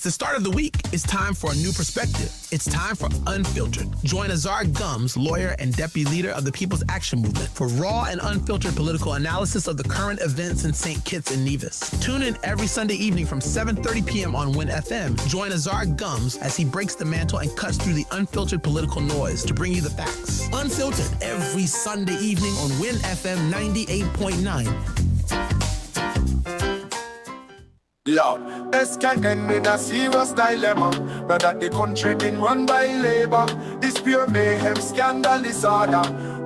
the start of the week. It's time for a new perspective. It's time for Unfiltered. Join AZARD Gumbs, lawyer and deputy leader of the People's Action Movement, for raw and unfiltered political analysis of the current events in St. Kitts and Nevis. Tune in every Sunday evening from 7:30 p.m. on WinFM. Join AZARD Gumbs as he breaks the mantle and cuts through the unfiltered political noise to bring you the facts. Unfiltered every Sunday evening on WinFM 98.9. Lord, Escaden in a serious dilemma. But that the country been run by labor. This pure mayhem, scandal, disorder.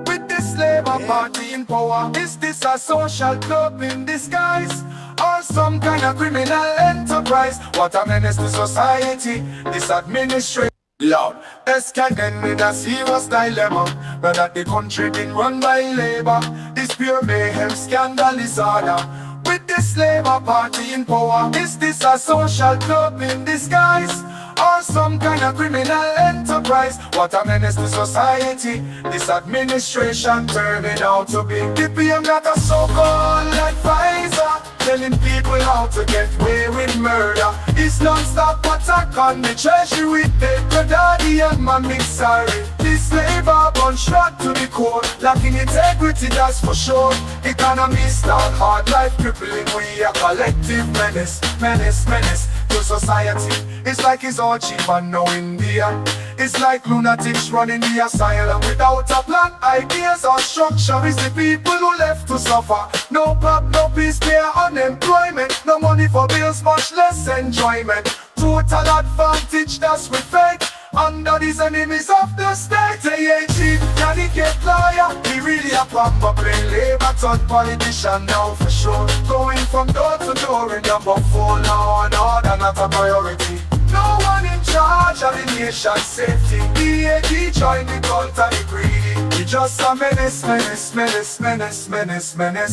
With this labor party in power, is this a social club in disguise? Or some kind of criminal enterprise? What a menace to society, this administration. Lord, Escaden in a serious dilemma. But that the country been run by labor. This pure mayhem, scandal, disorder. With this labor party in power, is this a social club in disguise? Or some kind of criminal enterprise? What a menace to society, this administration turning out to be. The PM got a so-called advisor, telling people how to get away with murder. It's non-stop attack on the treasury with paper daddy and mommy sorry. This labor bunch shot to the core, lacking integrity, that's for sure. Economy start hard life crippling, we a collective menace, menace to society. It's like it's all cheap and no India. It's like lunatics running the asylum without a plan, ideas or structure. It's the people who left to suffer. No pop, no peace, clear unemployment. No money for bills, much less enjoyment. Total advantage, that's we fake. Under these enemies of the state, AAG, can he get lawyer? He really a plumber, playing labor, third politician now for sure. Going from door to door in number 4, law and order not a priority. No one in charge of the nation's safety. DAG join the cult of the greedy. He just a menace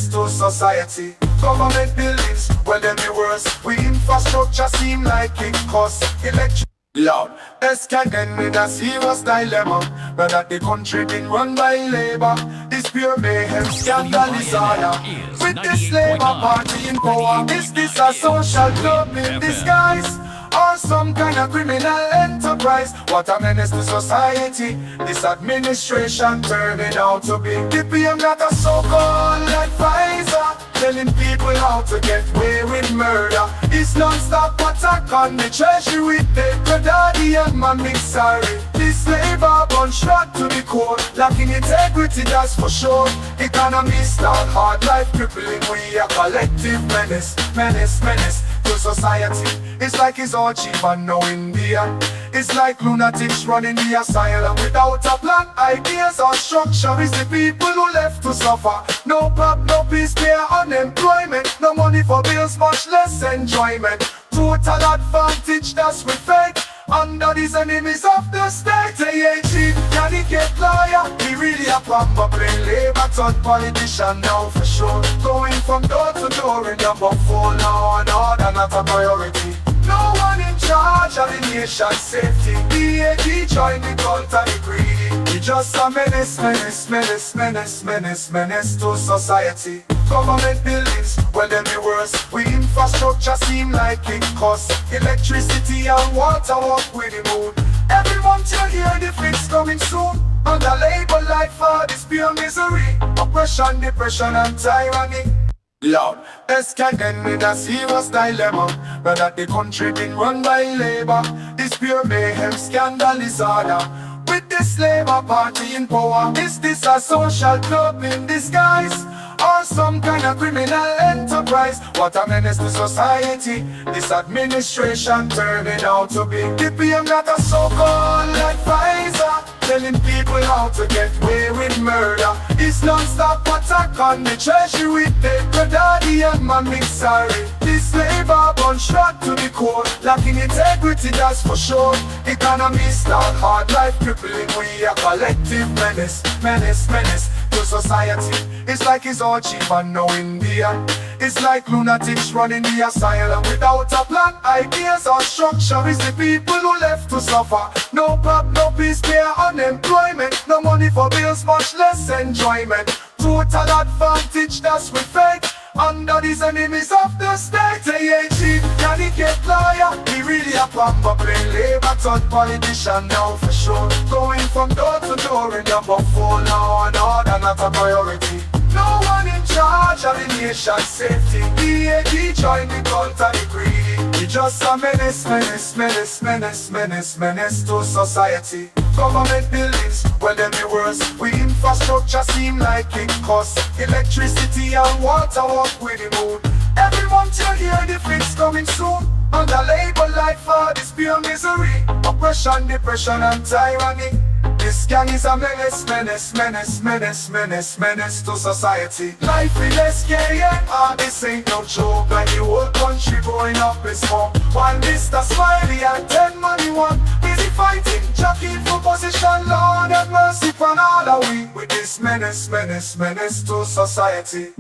to society. Government buildings, well them the worst. We infrastructure seem like it costs electricity. Lord, Escaden in a serious dilemma. But that the country been run by labor. This pure mayhem, scandal, disorder. With this labor party in power, is this a social club in disguise? Or some kind of criminal enterprise? What a menace to society, this administration turning out to be. The PM got a so-called advisor, telling people how to get away with murder. It's non-stop attack on the treasury with paper daddy and mommy sorry. This labor bunch shot to the core, lacking integrity, that's for sure. Economy start hard life crippling, we a collective menace to society. It's like it's all cheap and no India. It's like lunatics running the asylum without a plan, ideas or structure. It's the people who left to suffer. No pop, no peace, clear unemployment. No money for bills, much less enjoyment. Total advantage, that's we fake. Under these enemies of the state, AAG, can he get lawyer? He really a plumber, playing labor, third politician now for sure. Going from door to door in number 4, law and order not a priority. No one in charge of the nation's safety. DAG join the cult of the greedy. He just a menace to society. Government buildings, well them the worst. We infrastructure seem like it costs electricity and water walk with the moon. Every month you hear the fix coming soon. Under labor life for this pure misery, oppression, depression and tyranny. Lord, Escaden in a serious dilemma. But that the country been run by labor. This pure mayhem, scandal, disorder. With this labor party in power, is this a social club in disguise? Or some kind of criminal enterprise? What a menace to society, this administration turning out to be. The PM got a so-called advisor, telling people how to get away with murder. It's non-stop attack on the treasury with paper daddy and mommy sorry. This labor bunch shot to the core, lacking integrity, that's for sure. Economy start hard life crippling, we a collective menace to society. It's like it's all cheap and no India. It's like lunatics running the asylum without a plan, ideas or structure. It's the people who left to suffer. No pop, no peace, clear unemployment. No money for bills, much less enjoyment. Total advantage, that's we fake. under these enemies of the state. AAG, can he get lawyer? He really a pamper playing labor, third politician now for sure. Going from door to door in number 4, law and order not a priority. No one in charge of the nation's safety. DAG join the cult of the greedy. He just a menace to society. Government buildings, well them the worst. We infrastructure seem like it costs. Electricity and water walk with the moon. Every month you hear the fix coming soon. Under labor life for this pure misery. Oppression, depression and tyranny. This gang is a menace to society. Life in SKN, this ain't no joke. And the whole country growing up is more. One Mr. Smiley and 10 money one. Busy fighting, jockeying for position. Lord have mercy upon all of we. With this menace to society.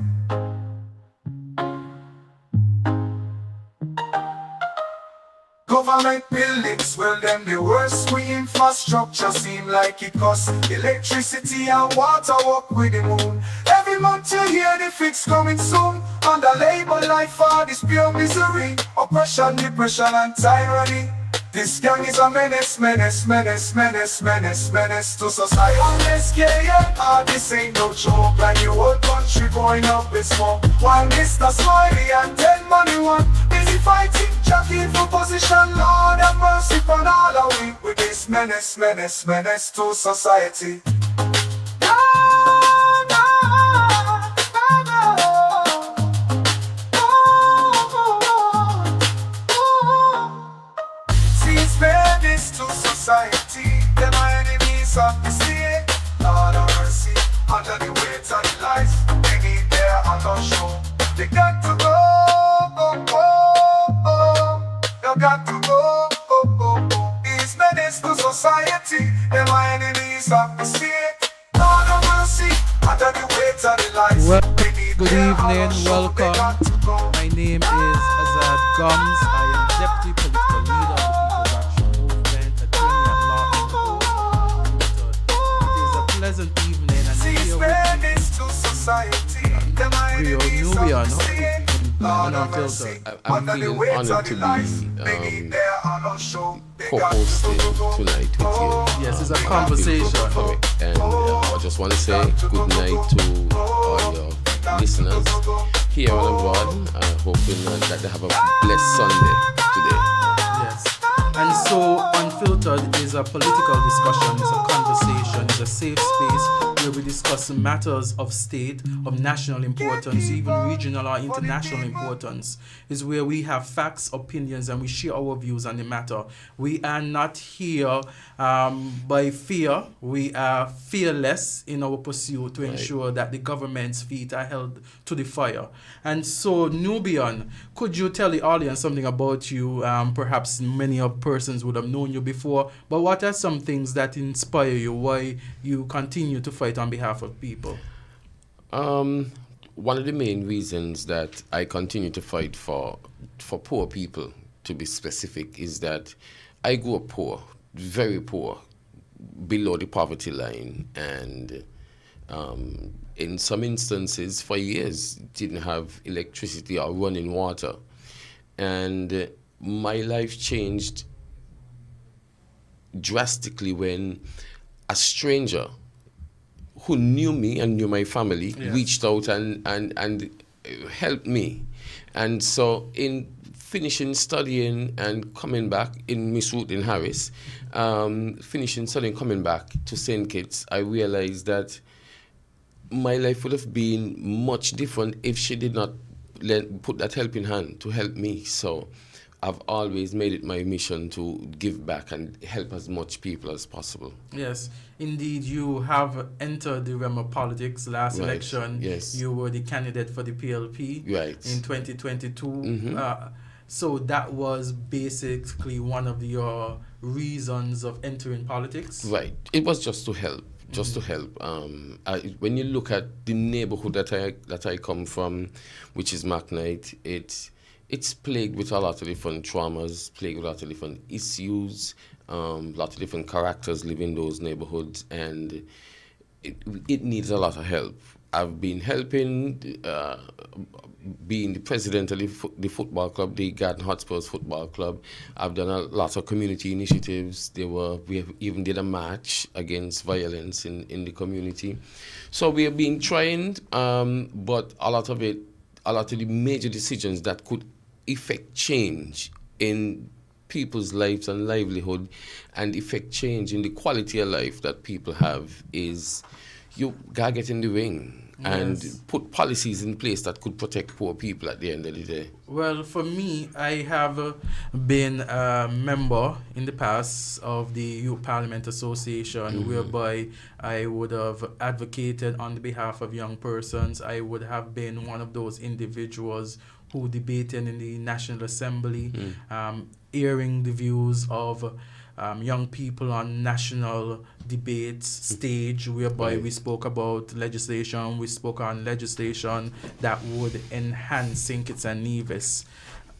Government buildings, well them the worst. We infrastructure seem like it costs. Electricity and water walk with the moon. Every month you hear the fix coming soon. Under labor life for this pure misery. Oppression, depression and tyranny. This gang is a menace to society. On SKN, this ain't no joke. And the whole country growing up is more. One Mr. Smiley and 10 money one. Busy fighting, jockeying for position. Lord have mercy upon all of we. With this menace to society. To society, them are enemies of the state. Lord of mercy, under the weight of the lies, they need their hand on show. They got to go, they got to go. These menace to society, them are enemies of the state. Lord of mercy, under the weight of the lies, they need good their hand on evening, show. welcome. My name is AZARD Gums. I am Deputy Political Leader of the People's Action Movement, attorney at law and host. It is a pleasant evening and here with me, Rio Nubian, Unfiltered. I'm feeling honored to be co-hosting tonight with you. Yes, it's a conversation. And I just want to say good night to all your listeners here and abroad, hoping that they have a blessed Sunday today. Yes. And so Unfiltered is a political discussion, it's a conversation, it's a safe space where we discuss matters of state, of national importance, even regional or international importance. Is where we have facts, opinions, and we share our views on the matter. We are not here by fear. We are fearless in our pursuit to ensure that the government's feet are held to the fire. And so, Nubian, could you tell the audience something about you? Perhaps many of persons would have known you before, but what are some things that inspire you? Why you continue to fight on behalf of people? One of the main reasons that I continue to fight for poor people, to be specific, is that I grew up poor, very poor, below the poverty line, and in some instances for years didn't have electricity or running water. And my life changed drastically when a stranger who knew me and knew my family reached out and helped me. And so in finishing studying and coming back in Miss Ruth in Harris, finishing studying, coming back to St. Kitts, I realized that my life would have been much different if she did not put that helping hand to help me. So I've always made it my mission to give back and help as much people as possible. Yes, indeed, you have entered the realm of politics. Last election, you were the candidate for the PLP in 2022. So that was basically one of your reasons of entering politics? Right. It was just to help. Just to help. When you look at the neighborhood that I come from, which is McKnight, it's plagued with a lot of different traumas, plagued with a lot of different issues, a lot of different characters live in those neighborhoods, and it needs a lot of help. I've been helping, being the president of the football club, the Garden Hotspurs Football Club. I've done a lot of community initiatives. We have even did a match against violence in the community. So we have been trying, but a lot of the major decisions that could effect change in people's lives and livelihood and effect change in the quality of life that people have is you gotta get in the ring and put policies in place that could protect poor people at the end of the day. Well, for me, I have been a member in the past of the Youth Parliament Association, whereby I would have advocated on the behalf of young persons. I would have been one of those individuals who debated in the National Assembly, airing the views of young people on national debates stage, whereby we spoke about legislation, we spoke on legislation that would enhance St. Kitts and Nevis.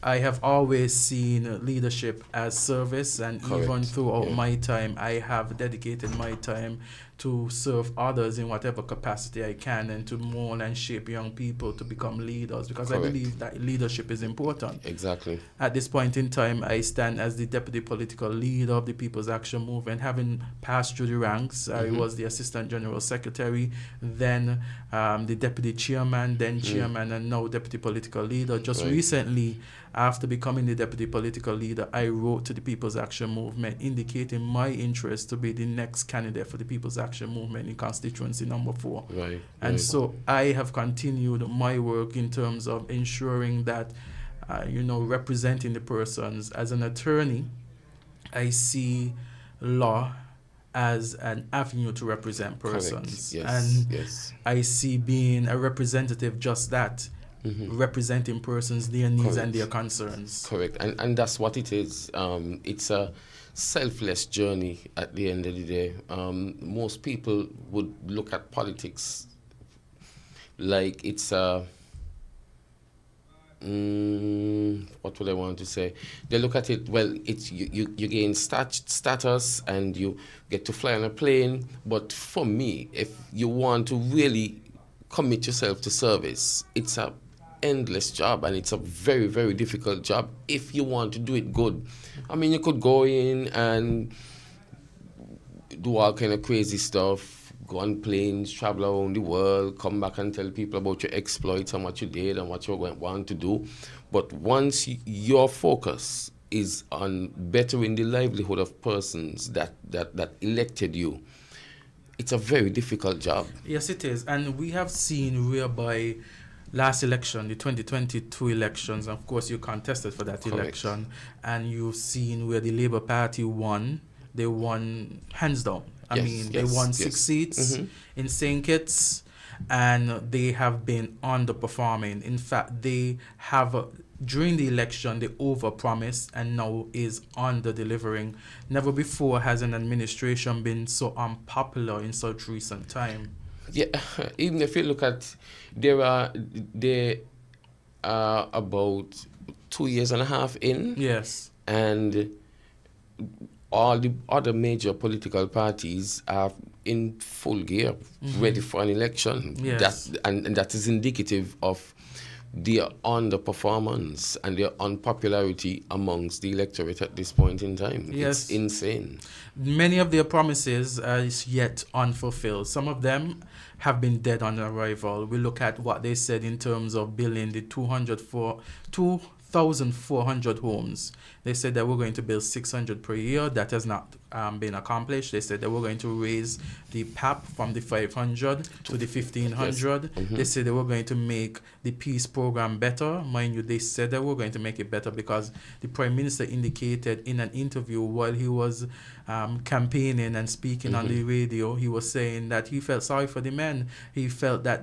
I have always seen leadership as service, and even throughout my time, I have dedicated my time to serve others in whatever capacity I can and to mold and shape young people to become leaders, because I believe that leadership is important. Exactly. At this point in time, I stand as the deputy political leader of the People's Action Movement, having passed through the ranks. I was the assistant general secretary, then the deputy chairman, then chairman, and now deputy political leader. Just recently, after becoming the deputy political leader, I wrote to the People's Action Movement indicating my interest to be the next candidate for the People's Action Movement in constituency number 4. And so I have continued my work in terms of ensuring that, representing the persons. As an attorney, I see law as an avenue to represent persons. I see being a representative just that, representing persons, their needs and their concerns. Correct. And that's what it is. It's a selfless journey at the end of the day. Most people would look at politics like it's a what would I want to say? They look at it, well, it's you gain status and you get to fly on a plane. But for me, if you want to really commit yourself to service, it's a endless job, and it's a very, very difficult job if you want to do it good. I mean, you could go in and do all kind of crazy stuff, go on planes, travel around the world, come back and tell people about your exploits and what you did and what you want to do. But once your focus is on bettering the livelihood of persons that elected you, it's a very difficult job. Yes, it is. And we have seen whereby last election, the 2022 elections, of course you contested for that election, and you've seen where the Labour Party won. They won hands down. They won 6 seats in St. Kitts, and they have been underperforming. In fact, they have, during the election, they overpromised and now is under-delivering. Never before has an administration been so unpopular in such recent time. Yeah, even if you look at, they are about 2.5 years in. Yes. And all the other major political parties are in full gear, ready for an election. Yes. And that is indicative of their underperformance and their unpopularity amongst the electorate at this point in time. Yes. It's insane. Many of their promises are yet unfulfilled. Some of them have been dead on arrival. We look at what they said in terms of building the 2,400 homes. They said that we're going to build 600 per year. That has not been accomplished. They said that we're going to raise the PAP from the 500 to the 1,500. Yes. They said that we're going to make the peace program better. Mind you, they said that we're going to make it better because the Prime Minister indicated in an interview while he was campaigning and speaking on the radio, he was saying that he felt sorry for the men. He felt that,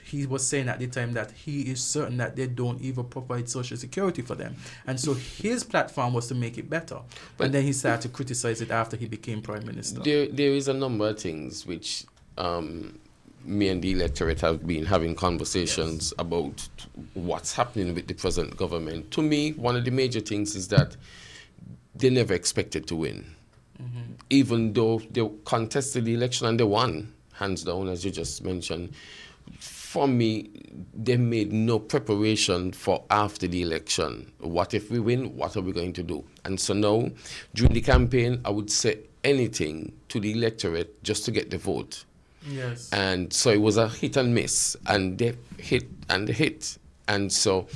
he was saying at the time that he is certain that they don't even provide social security for them. And so his platform was to make it better. But and then he started to criticize it after he became Prime Minister. There is a number of things which me and the electorate have been having conversations about what's happening with the present government. To me, one of the major things is that they never expected to win. Even though they contested the election and they won, hands down, as you just mentioned. for me, they made no preparation for after the election. What if we win? What are we going to do? And so now, during the campaign, I would say anything to the electorate just to get the vote. Yes. And so it was a hit and miss, and they hit and they hit. And so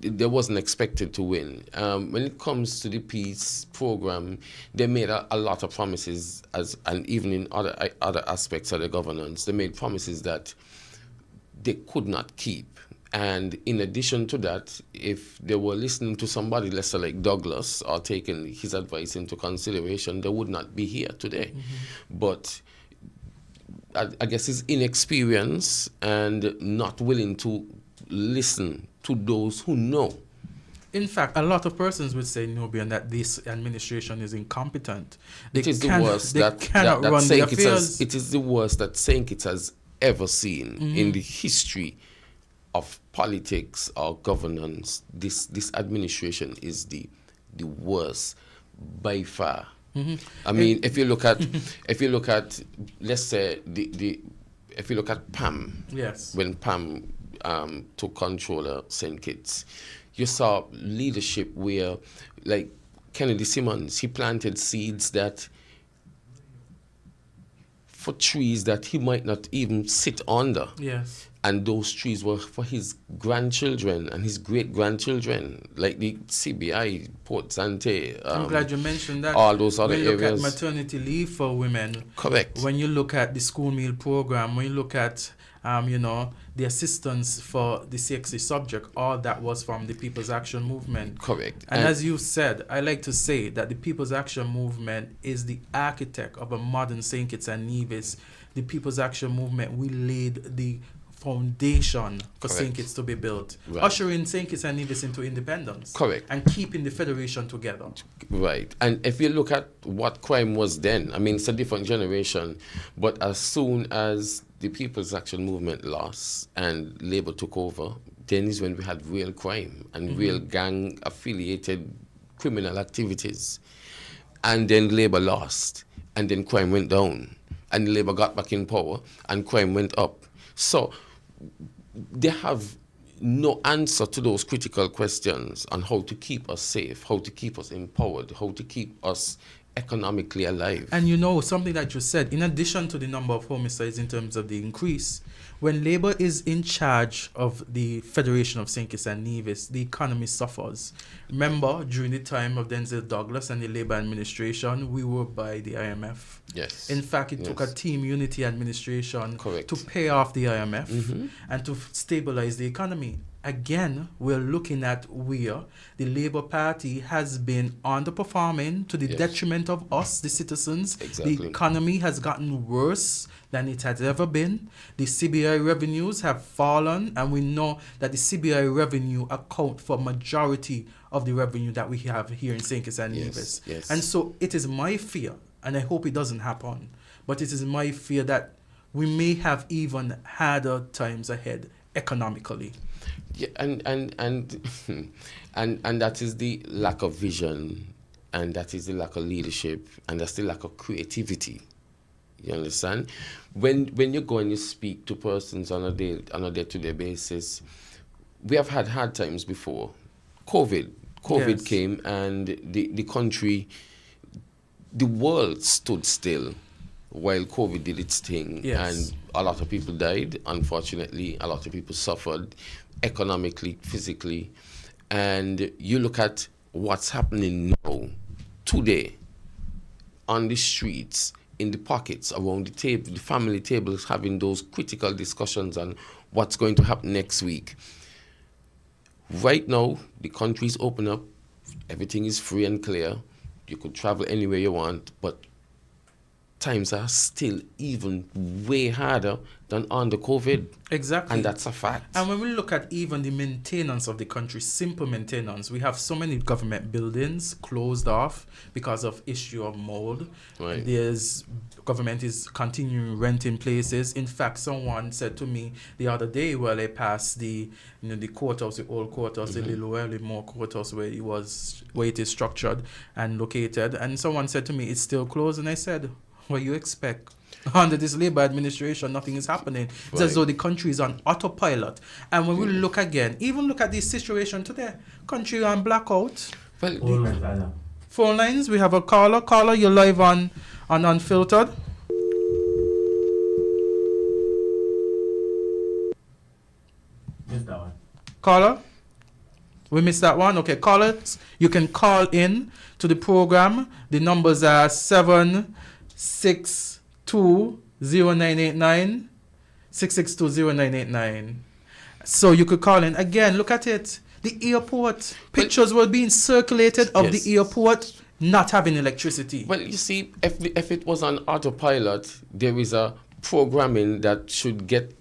they wasn't expected to win. When it comes to the peace program, they made a lot of promises, and even in other aspects of the governance, they made promises that they could not keep. And in addition to that, if they were listening to somebody, let's say like Douglas, or taking his advice into consideration, they would not be here today. But I guess it's inexperience and not willing to listen to those who know. In fact, a lot of persons would say, Nubian, that this administration is incompetent. It is the worst that St. Kitts it is the worst that St. Kitts has ever seen in the history of politics or governance. This administration is the worst by far. I mean, if you look at let's say if you look at Pam, yes, when Pam took control of St. Kitts, you saw leadership where, like Kennedy Simmons, he planted seeds that for trees that he might not even sit under. Yes. And those trees were for his grandchildren and his great-grandchildren, like the CBI, Port Sante. I'm glad you mentioned that. All those other areas. When you look at maternity leave for women. Correct. When you look at the school meal program, when you look at, the assistance for the sexy subject, all that was from the People's Action Movement. Correct. And as you said, I like to say that the People's Action Movement is the architect of a modern St. Kitts and Nevis. The People's Action Movement, we laid the foundation for St. Kitts to be built, ushering St. Kitts and Nevis into independence. Correct. And keeping the federation together. Right. And if you look at what crime was then, I mean, it's a different generation, but as soon as the People's Action Movement lost and Labour took over, then is when we had real crime and real gang-affiliated criminal activities. And then Labour lost, and then crime went down, and Labour got back in power, and crime went up. So they have no answer to those critical questions on how to keep us safe, how to keep us empowered, how to keep us economically alive. And something that you said, in addition to the number of homicides in terms of the increase, when Labour is in charge of the Federation of St. Kitts and Nevis, the economy suffers. Remember, during the time of Denzel Douglas and the Labour administration, we were by the IMF. Yes. In fact, it took a team unity administration Correct. to pay off the IMF and to stabilize the economy. Again, we're looking at where the Labour Party has been underperforming to the detriment of us, the citizens. Exactly. The economy has gotten worse than it has ever been. The CBI revenues have fallen, and we know that the CBI revenue account for majority of the revenue that we have here in St. Kitts and Nevis. Yes. And so it is my fear, and I hope it doesn't happen, but it is my fear that we may have even harder times ahead economically. Yeah, and that is the lack of vision, and that is the lack of leadership, and that's the lack of creativity. You understand? When you go and you speak to persons on a day-to-day basis, we have had hard times before. COVID came, and the country, the world stood still while COVID did its thing, and a lot of people died, unfortunately. A lot of people suffered economically, physically. And you look at what's happening now, today, on the streets, in the pockets, around the table, the family tables, having those critical discussions on what's going to happen next week. Right now, the country's open up, everything is free and clear, you could travel anywhere you want, but times are still even way harder than under COVID. Exactly. And that's a fact. And when we look at even the maintenance of the country, simple maintenance, we have so many government buildings closed off because of issue of mold. Right. Government is continuing renting places. In fact, someone said to me the other day while I passed the courthouse, the old courthouse, the little early more courthouse where it is structured and located, and someone said to me it's still closed, and I said, what you expect? Under this Labour administration, nothing is happening. It's as though the country is on autopilot. And when we look again, even look at this situation today, country on blackout. Well, Phone lines, we have a caller. Caller, you're live on Unfiltered. Missed that one. Caller? We missed that one. Okay, callers, you can call in to the program. The numbers are 7620989, 6620989. So you could call in. Again, look at it. The airport. Pictures were being circulated of Yes. the airport not having electricity. Well, you see, if it was on autopilot, there is a programming that should get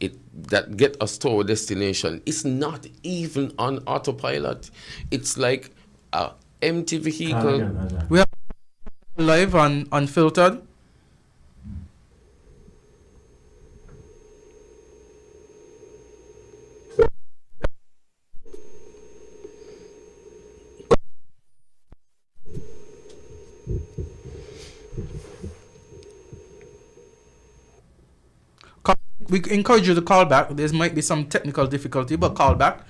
us to our destination. It's not even on autopilot. It's like a empty vehicle. We are live on Unfiltered. We encourage you to call back. There might be some technical difficulty, but call back.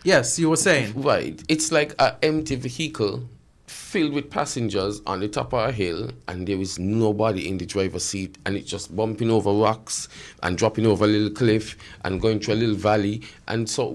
Yes, you were saying. Right. It's like an empty vehicle filled with passengers on the top of a hill, and there is nobody in the driver's seat, and it's just bumping over rocks and dropping over a little cliff and going through a little valley. And so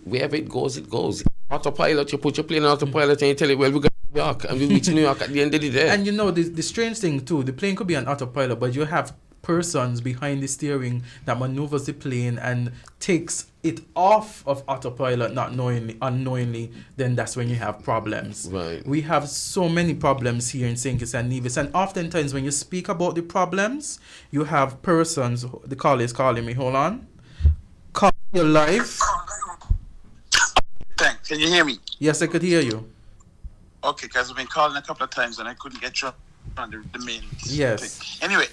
wherever it goes, it goes. Autopilot, you put your plane on autopilot and you tell it, well, we're going to New York, and we reach New York at the end of the day. And you know, the strange thing too, the plane could be on autopilot, but you have persons behind the steering that maneuvers the plane and takes it off of autopilot unknowingly, then that's when you have problems. Right. We have so many problems here in St. Kitts and Nevis, and oftentimes when you speak about the problems, you have persons. The caller is calling me. Hold on. Call you live. Thanks. Can you hear me? Yes, I could hear you. Okay, because I've been calling a couple of times and I couldn't get you on the main Yes. thing. Anyway,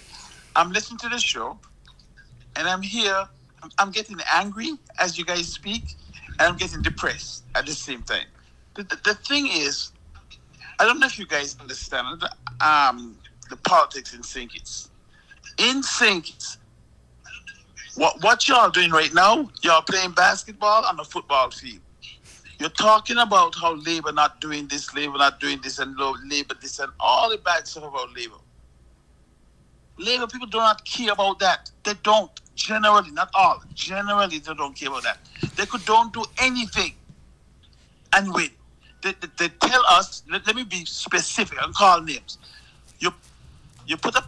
I'm listening to the show and I'm here. I'm getting angry as you guys speak, and I'm getting depressed at the same time. The thing is, I don't know if you guys understand the politics in St. Kitts. In St. Kitts, what y'all doing right now, y'all playing basketball on the football field. You're talking about how Labour not doing this, and Labour this, and all the bad stuff about Labour. Labour people do not care about that. They don't. Generally, not all. Generally, they don't care about that. They don't do anything and win. They tell us, let me be specific and call names. You put a,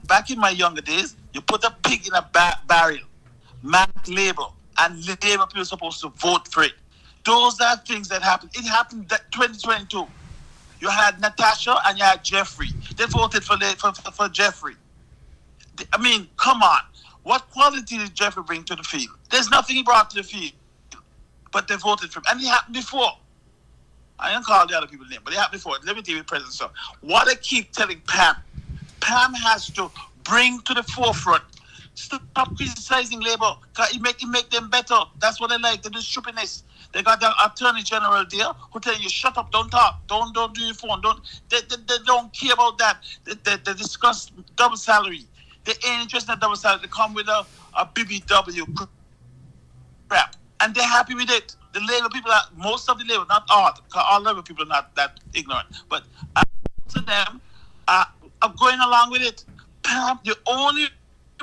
back in my younger days, you put a pig in a barrel, mark Labour, and Labour people are supposed to vote for it. Those are things that happened. It happened that 2022. You had Natasha and you had Jeffrey. They voted for Jeffrey. I mean, come on. What quality did Jeffrey bring to the field? There's nothing he brought to the field. But they voted for him. And it happened before. I don't call the other people's name, but it happened before. Let me tell you, President. So, what I keep telling Pam has to bring to the forefront. Stop criticizing Labour. It make them better. That's what they like. They do stupidness. They got the Attorney General there who tell you, shut up, don't talk, don't do your phone. They don't care about that. They discuss double salary. They ain't interested in double salary. They come with a BBW crap. And they're happy with it. The Labour people most of the Labour, not all, because all Labour people are not that ignorant. But most of them are going along with it. Pam, the only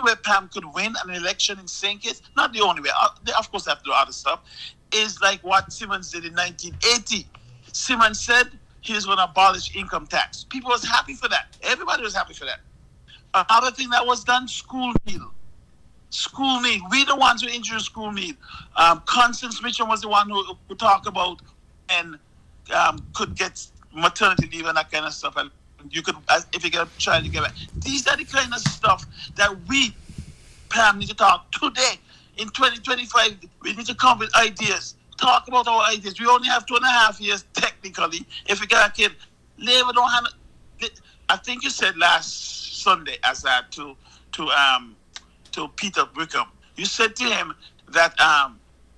way Pam could win an election in St. Kitts, not the only way, they of course have to do other stuff, is like what Simmons did in 1980. Simmons said he was going to abolish income tax. People was happy for that. Everybody was happy for that. Another thing that was done, school meal. School meal. We the ones who introduced school meal. Constance Mitchell was the one who talked about and could get maternity leave and that kind of stuff. And you could, if you get a child, you get back. These are the kind of stuff that we, Pam, need to talk today. In 2025, we need to come with ideas. Talk about our ideas. We only have 2.5 years technically. If we get a kid, Labour don't have. I think you said last Sunday, Azad, to Peter Wickham. You said to him that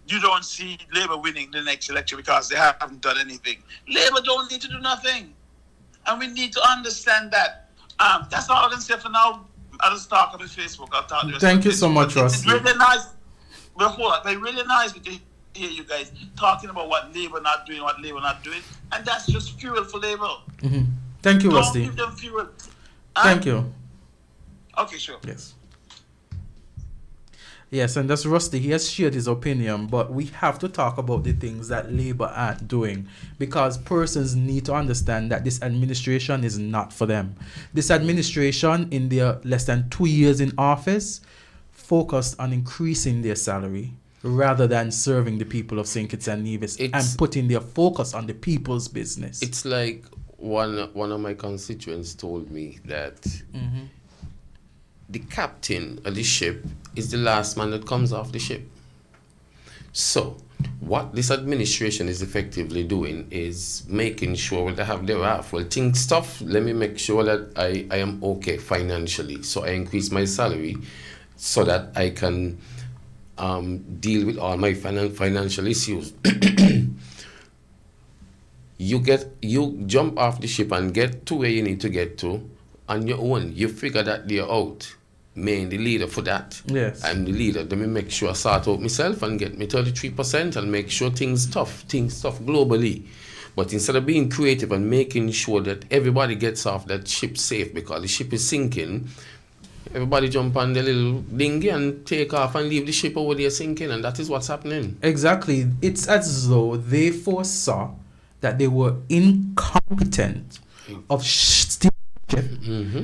you don't see Labour winning the next election because they haven't done anything. Labour don't need to do nothing, and we need to understand that. That's all I can say for now. I'll just talk on Facebook. I'll talk to you. Thank you so much, It's Rusty. really nice. But hold on, it's really nice to hear you guys talking about what Labour not doing, and that's just fuel for Labour. Mm-hmm. Thank you, Don't Rusty. give them fuel. Thank you. Okay, sure. Yes. Yes, and that's Rusty. He has shared his opinion, but we have to talk about the things that Labour aren't doing, because persons need to understand that this administration is not for them. This administration, in their less than 2 years in office, focused on increasing their salary rather than serving the people of St. Kitts and Nevis and putting their focus on the people's business. It's like one of my constituents told me that the captain of the ship is the last man that comes off the ship. So what this administration is effectively doing is making sure they have their half. Well, think stuff, let me make sure that I am okay financially. So I increase my salary so that I can deal with all my financial issues. You jump off the ship and get to where you need to get to on your own. You figure that you're out. Me the leader for that. Yes. I'm the leader. Let me make sure I sort out myself and get me 33% and make sure things tough globally. But instead of being creative and making sure that everybody gets off that ship safe because the ship is sinking, everybody jump on the little dinghy and take off and leave the ship over there sinking, and that is what's happening. Exactly. It's as though they foresaw that they were incompetent of steering ship,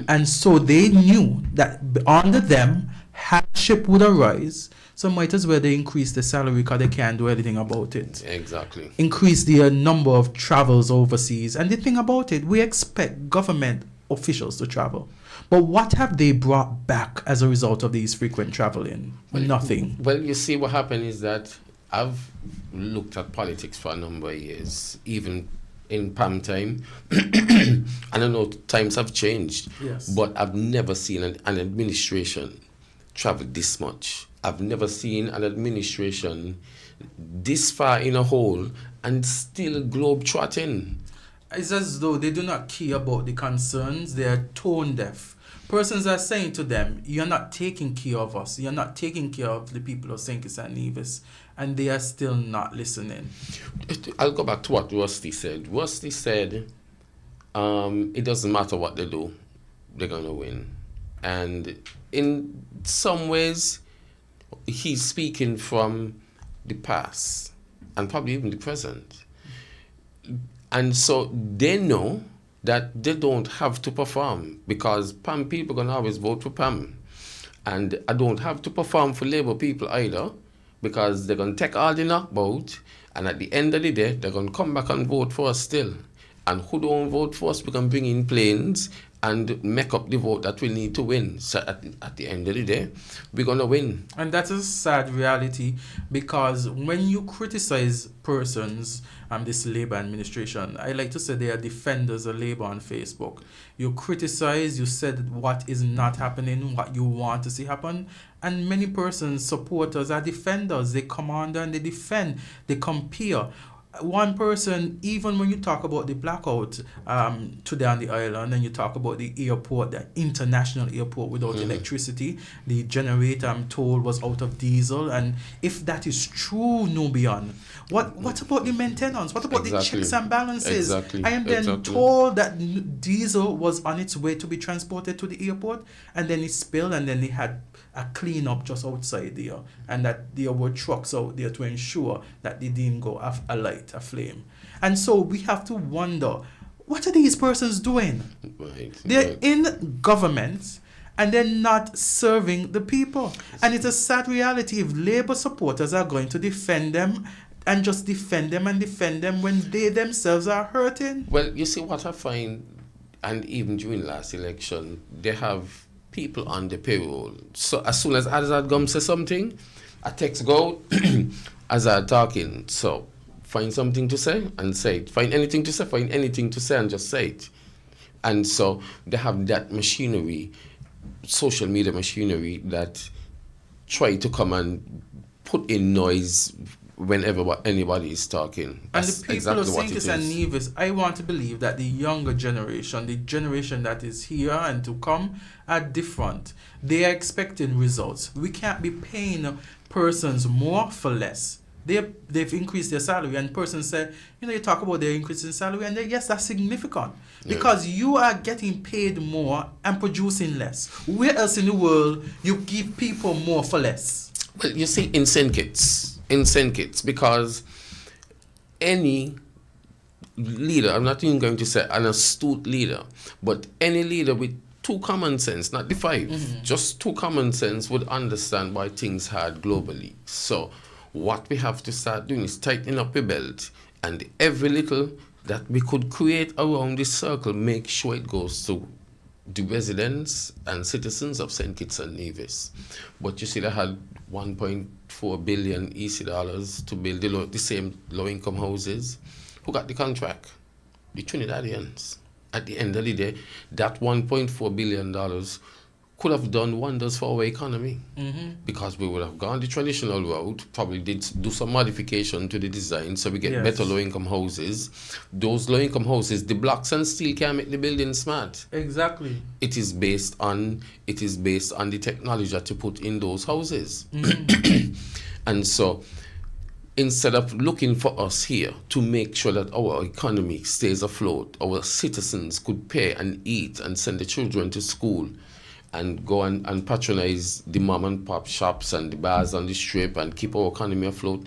and so they knew that under them hardship would arise. So might as well they increase the salary because they can't do anything about it. Exactly. Increase the number of travels overseas. And the thing about it, we expect government officials to travel. But what have they brought back as a result of these frequent traveling? Nothing. Well, you see, what happened is that I've looked at politics for a number of years, even in Pam time. I don't know, times have changed. Yes. But I've never seen an administration travel this much. I've never seen an administration this far in a hole and still globe-trotting. It's as though they do not care about the concerns. They are tone deaf. Persons are saying to them, you're not taking care of us. You're not taking care of the people of St. Kitts and Nevis. And they are still not listening. I'll go back to what Rusty said. Rusty said, it doesn't matter what they do, they're going to win. And in some ways, he's speaking from the past and probably even the present. And so they know that they don't have to perform because PAM people are going to always vote for PAM. And I don't have to perform for Labour people either because they're going to take all the knockout, and at the end of the day, they're going to come back and vote for us still. And who don't vote for us, we can bring in planes and make up the vote that we need to win. So at the end of the day, we're going to win. And that's a sad reality, because when you criticize persons, this Labour administration, I like to say they are defenders of Labour on Facebook. You criticize, you said what is not happening, what you want to see happen, and many persons, supporters, are defenders. They come under and they defend, they compare. One person, even when you talk about the blackout today on the island, and you talk about the airport, the international airport without electricity, the generator, I'm told, was out of diesel. And if that is true, Nubian, what about the maintenance? What about the checks and balances? Exactly. I am then told that diesel was on its way to be transported to the airport, and then it spilled, and then they had a cleanup just outside there, and that there were trucks out there to ensure that they didn't go alight, a flame. And so we have to wonder, what are these persons doing? They're in government and they're not serving the people. And it's a sad reality if Labour supporters are going to defend them and just defend them when they themselves are hurting. Well, you see what I find, and even during last election, they have people on the payroll. So as soon as AZARD Gumms says something, a text go, AZARD talking. So find something to say and say it. Find anything to say and just say it. And so they have that machinery, social media machinery, that try to come and put in noise whenever anybody is talking. And That's the people exactly of what St. it Kitts and is. Nevis, I want to believe that the younger generation, the generation that is here and to come, are different. They are expecting results. We can't be paying persons more for less. They've increased their salary, and persons say, you talk about their increase in salary, and yes, that's significant. Because you are getting paid more and producing less. Where else in the world you give people more for less? Well, you see, in St. Kitts, because any leader, I'm not even going to say an astute leader, but any leader with two common sense, not the five, just two common sense would understand why things hard globally. So what we have to start doing is tightening up the belt, and every little that we could create around this circle, make sure it goes to the residents and citizens of St. Kitts and Nevis. But you see, they had 1.4 billion EC dollars to build the same low-income houses. Who got the contract? The Trinidadians. At the end of the day, that $1.4 billion could have done wonders for our economy, because we would have gone the traditional route, probably did do some modification to the design so we get better low-income houses. Those low-income houses, the blocks and steel can make the building smart. Exactly. It is based on the technology that you put in those houses. And so instead of looking for us here to make sure that our economy stays afloat, our citizens could pay and eat and send the children to school and go and patronize the mom and pop shops and the bars on the strip and keep our economy afloat,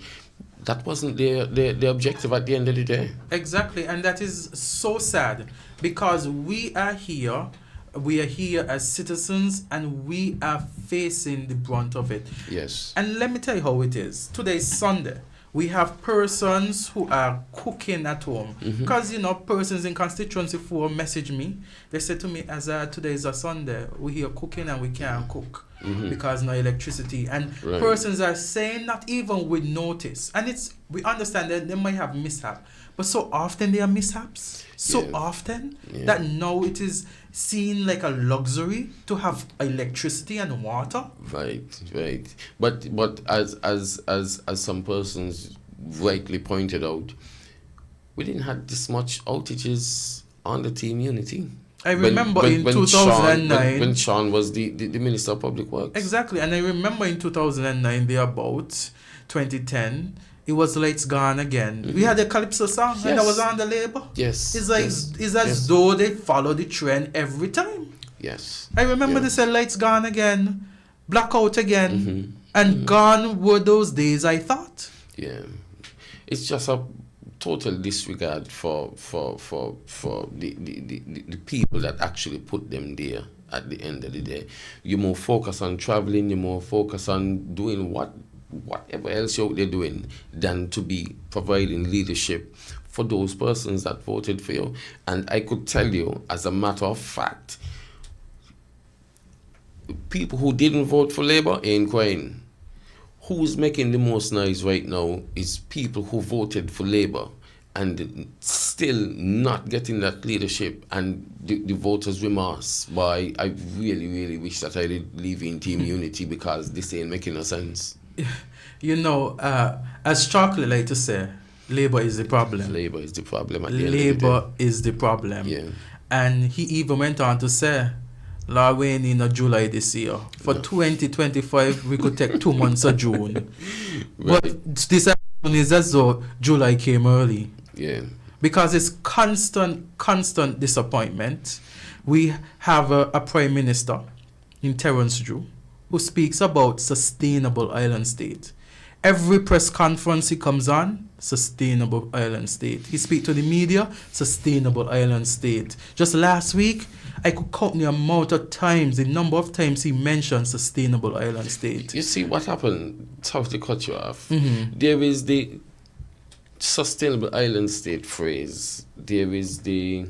that wasn't their objective at the end of the day. Exactly, and that is so sad, because we are here as citizens, and we are facing the brunt of it. Yes. And let me tell you how it is. Today is Sunday. We have persons who are cooking at home. Because, persons in constituency 4 message me. They said to me, AZARD, today is a Sunday. We're here cooking and we can't cook because no electricity. And persons are saying not even with notice. And we understand that they might have mishap. But so often there are mishaps. So often that now it is seen like a luxury to have electricity and water. Right. But as some persons rightly pointed out, we didn't have this much outages on the team Unity. I remember in 2009 when Sean was the Minister of Public Works. Exactly, and I remember in 2009, about 2010. It was Lights Gone Again. We had a Calypso song, and that was on the label. Yes. It's like it's as though they follow the trend every time. Yes. I remember they said Lights Gone Again, Blackout Again, and gone were those days, I thought. Yeah. It's just a total disregard for the people that actually put them there at the end of the day. You're more focused on traveling, you're more focused on doing whatever else you're out there doing than to be providing leadership for those persons that voted for you. And I could tell you, as a matter of fact, people who didn't vote for Labour ain't crying. Who's making the most noise right now is people who voted for Labour and still not getting that leadership, and the voters remorse. Why I really, really wish that I did leave in Team Unity, because this ain't making no sense. As Chocolate like to say, Labour is the problem. Labour is the problem at the end of the Labour is the problem. Yeah. And he even went on to say, Lawayne in July this year. For 2025, we could take 2 months of June. Right. But this is as though July came early. Yeah. Because it's constant disappointment. We have a Prime Minister in Terence Drew who speaks about sustainable island state. Every press conference he comes on, sustainable island state. He speaks to the media, sustainable island state. Just last week, I could count the number of times he mentioned sustainable island state. You see what happened, sorry to cut you off. There is the sustainable island state phrase. There is the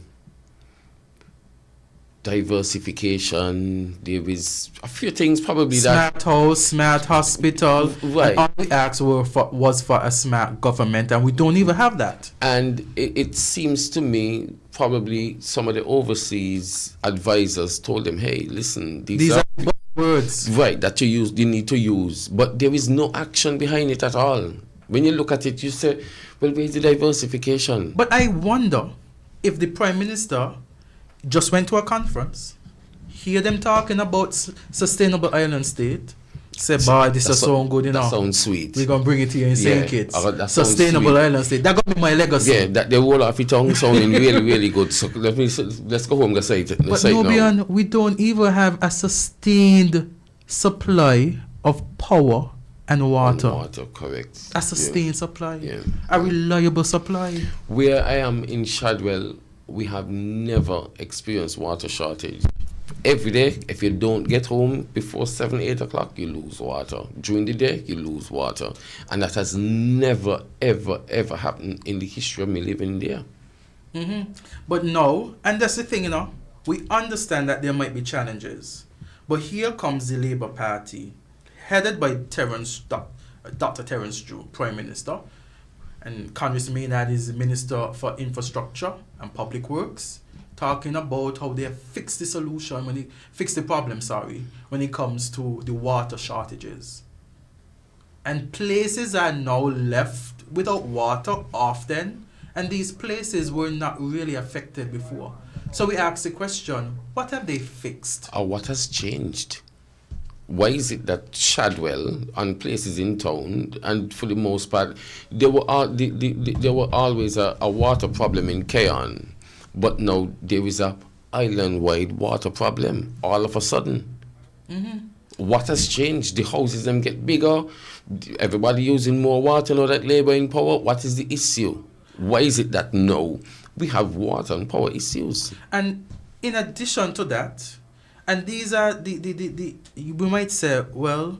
diversification. There is a few things probably smart house, smart hospital. Right. And all we asked was for a smart government, and we don't even have that. And it seems to me probably some of the overseas advisors told them, hey, listen, these are words. Right, that you need to use. But there is no action behind it at all. When you look at it, you say, well, where's the diversification? But I wonder if the Prime Minister just went to a conference, hear them talking about sustainable island state, say, boy, this is so good, That sounds sweet. We're going to bring it here in St. Kitts. That sounds Sustainable sweet. island state. That got me my legacy. Yeah, that the whole of it tongue sounding really, really good. So let's go home and say it. But Nubian, we don't even have a sustained supply of power and water. Water, correct. A sustained supply. Yeah. A reliable supply. Where I am in Shadwell, we have never experienced water shortage. Every day, if you don't get home before 7, 8 o'clock, you lose water. During the day, you lose water. And that has never, ever, ever happened in the history of me living there. Mm-hmm. But no, and that's the thing, we understand that there might be challenges. But here comes the Labour Party, headed by Dr. Terence Drew, Prime Minister, and Congress Maynard is the Minister for Infrastructure and Public Works, talking about how they fix the problem, when it comes to the water shortages. And places are now left without water often, and these places were not really affected before. So we ask the question, what have they fixed? Or what has changed? Why is it that Shadwell and places in town, and for the most part, there were always a water problem in Keon, but now there is a island-wide water problem all of a sudden. Mm-hmm. What has changed? The houses them get bigger, everybody using more water now that Labour in power. What is the issue? Why is it that now we have water and power issues? And in addition to that, and these are the we might say, well,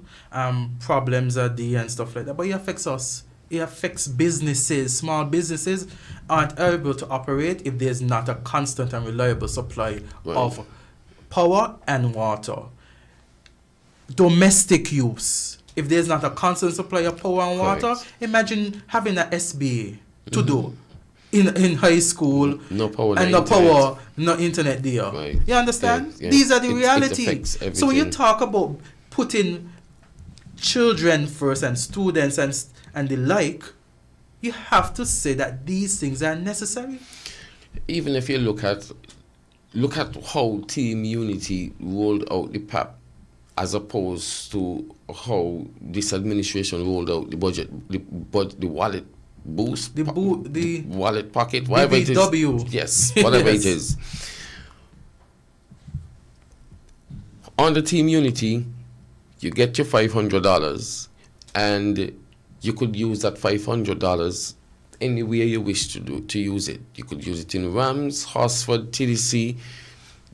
problems are there and stuff like that, but it affects us. It affects businesses. Small businesses aren't able to operate if there's not a constant and reliable supply of power and water. Domestic use. If there's not a constant supply of power and water, imagine having an SBA to do in high school, no power, and no power, no internet there. Right. You understand? Yeah. These are the It reality. affects everything. So when you talk about putting children first and students and the like, you have to say that these things are necessary. Even if you look at how Team Unity rolled out the PAP, as opposed to how this administration rolled out the budget, the wallet boost, the wallet pocket, whatever BBW. it is. Yes, whatever it is. On the Team Unity, you get your $500, and you could use that $500 anywhere you wish to use it. You could use it in Rams, Horsford, TDC,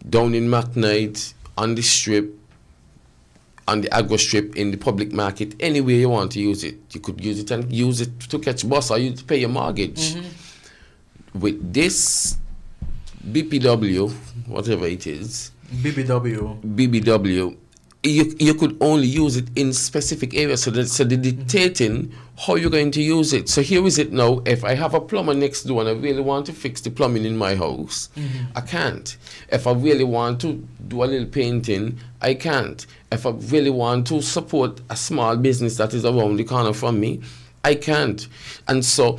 down in McKnight, on the strip, on the agro strip, in the public market, anywhere you want to use it. You could use it and use it to catch bus or you to pay your mortgage. Mm-hmm. With this BPW, whatever it is, BBW, you could only use it in specific areas. So they're dictating how you're going to use it. So here is it now. If I have a plumber next door and I really want to fix the plumbing in my house, I can't. If I really want to do a little painting, I can't. If I really want to support a small business that is around the corner from me, I can't. And so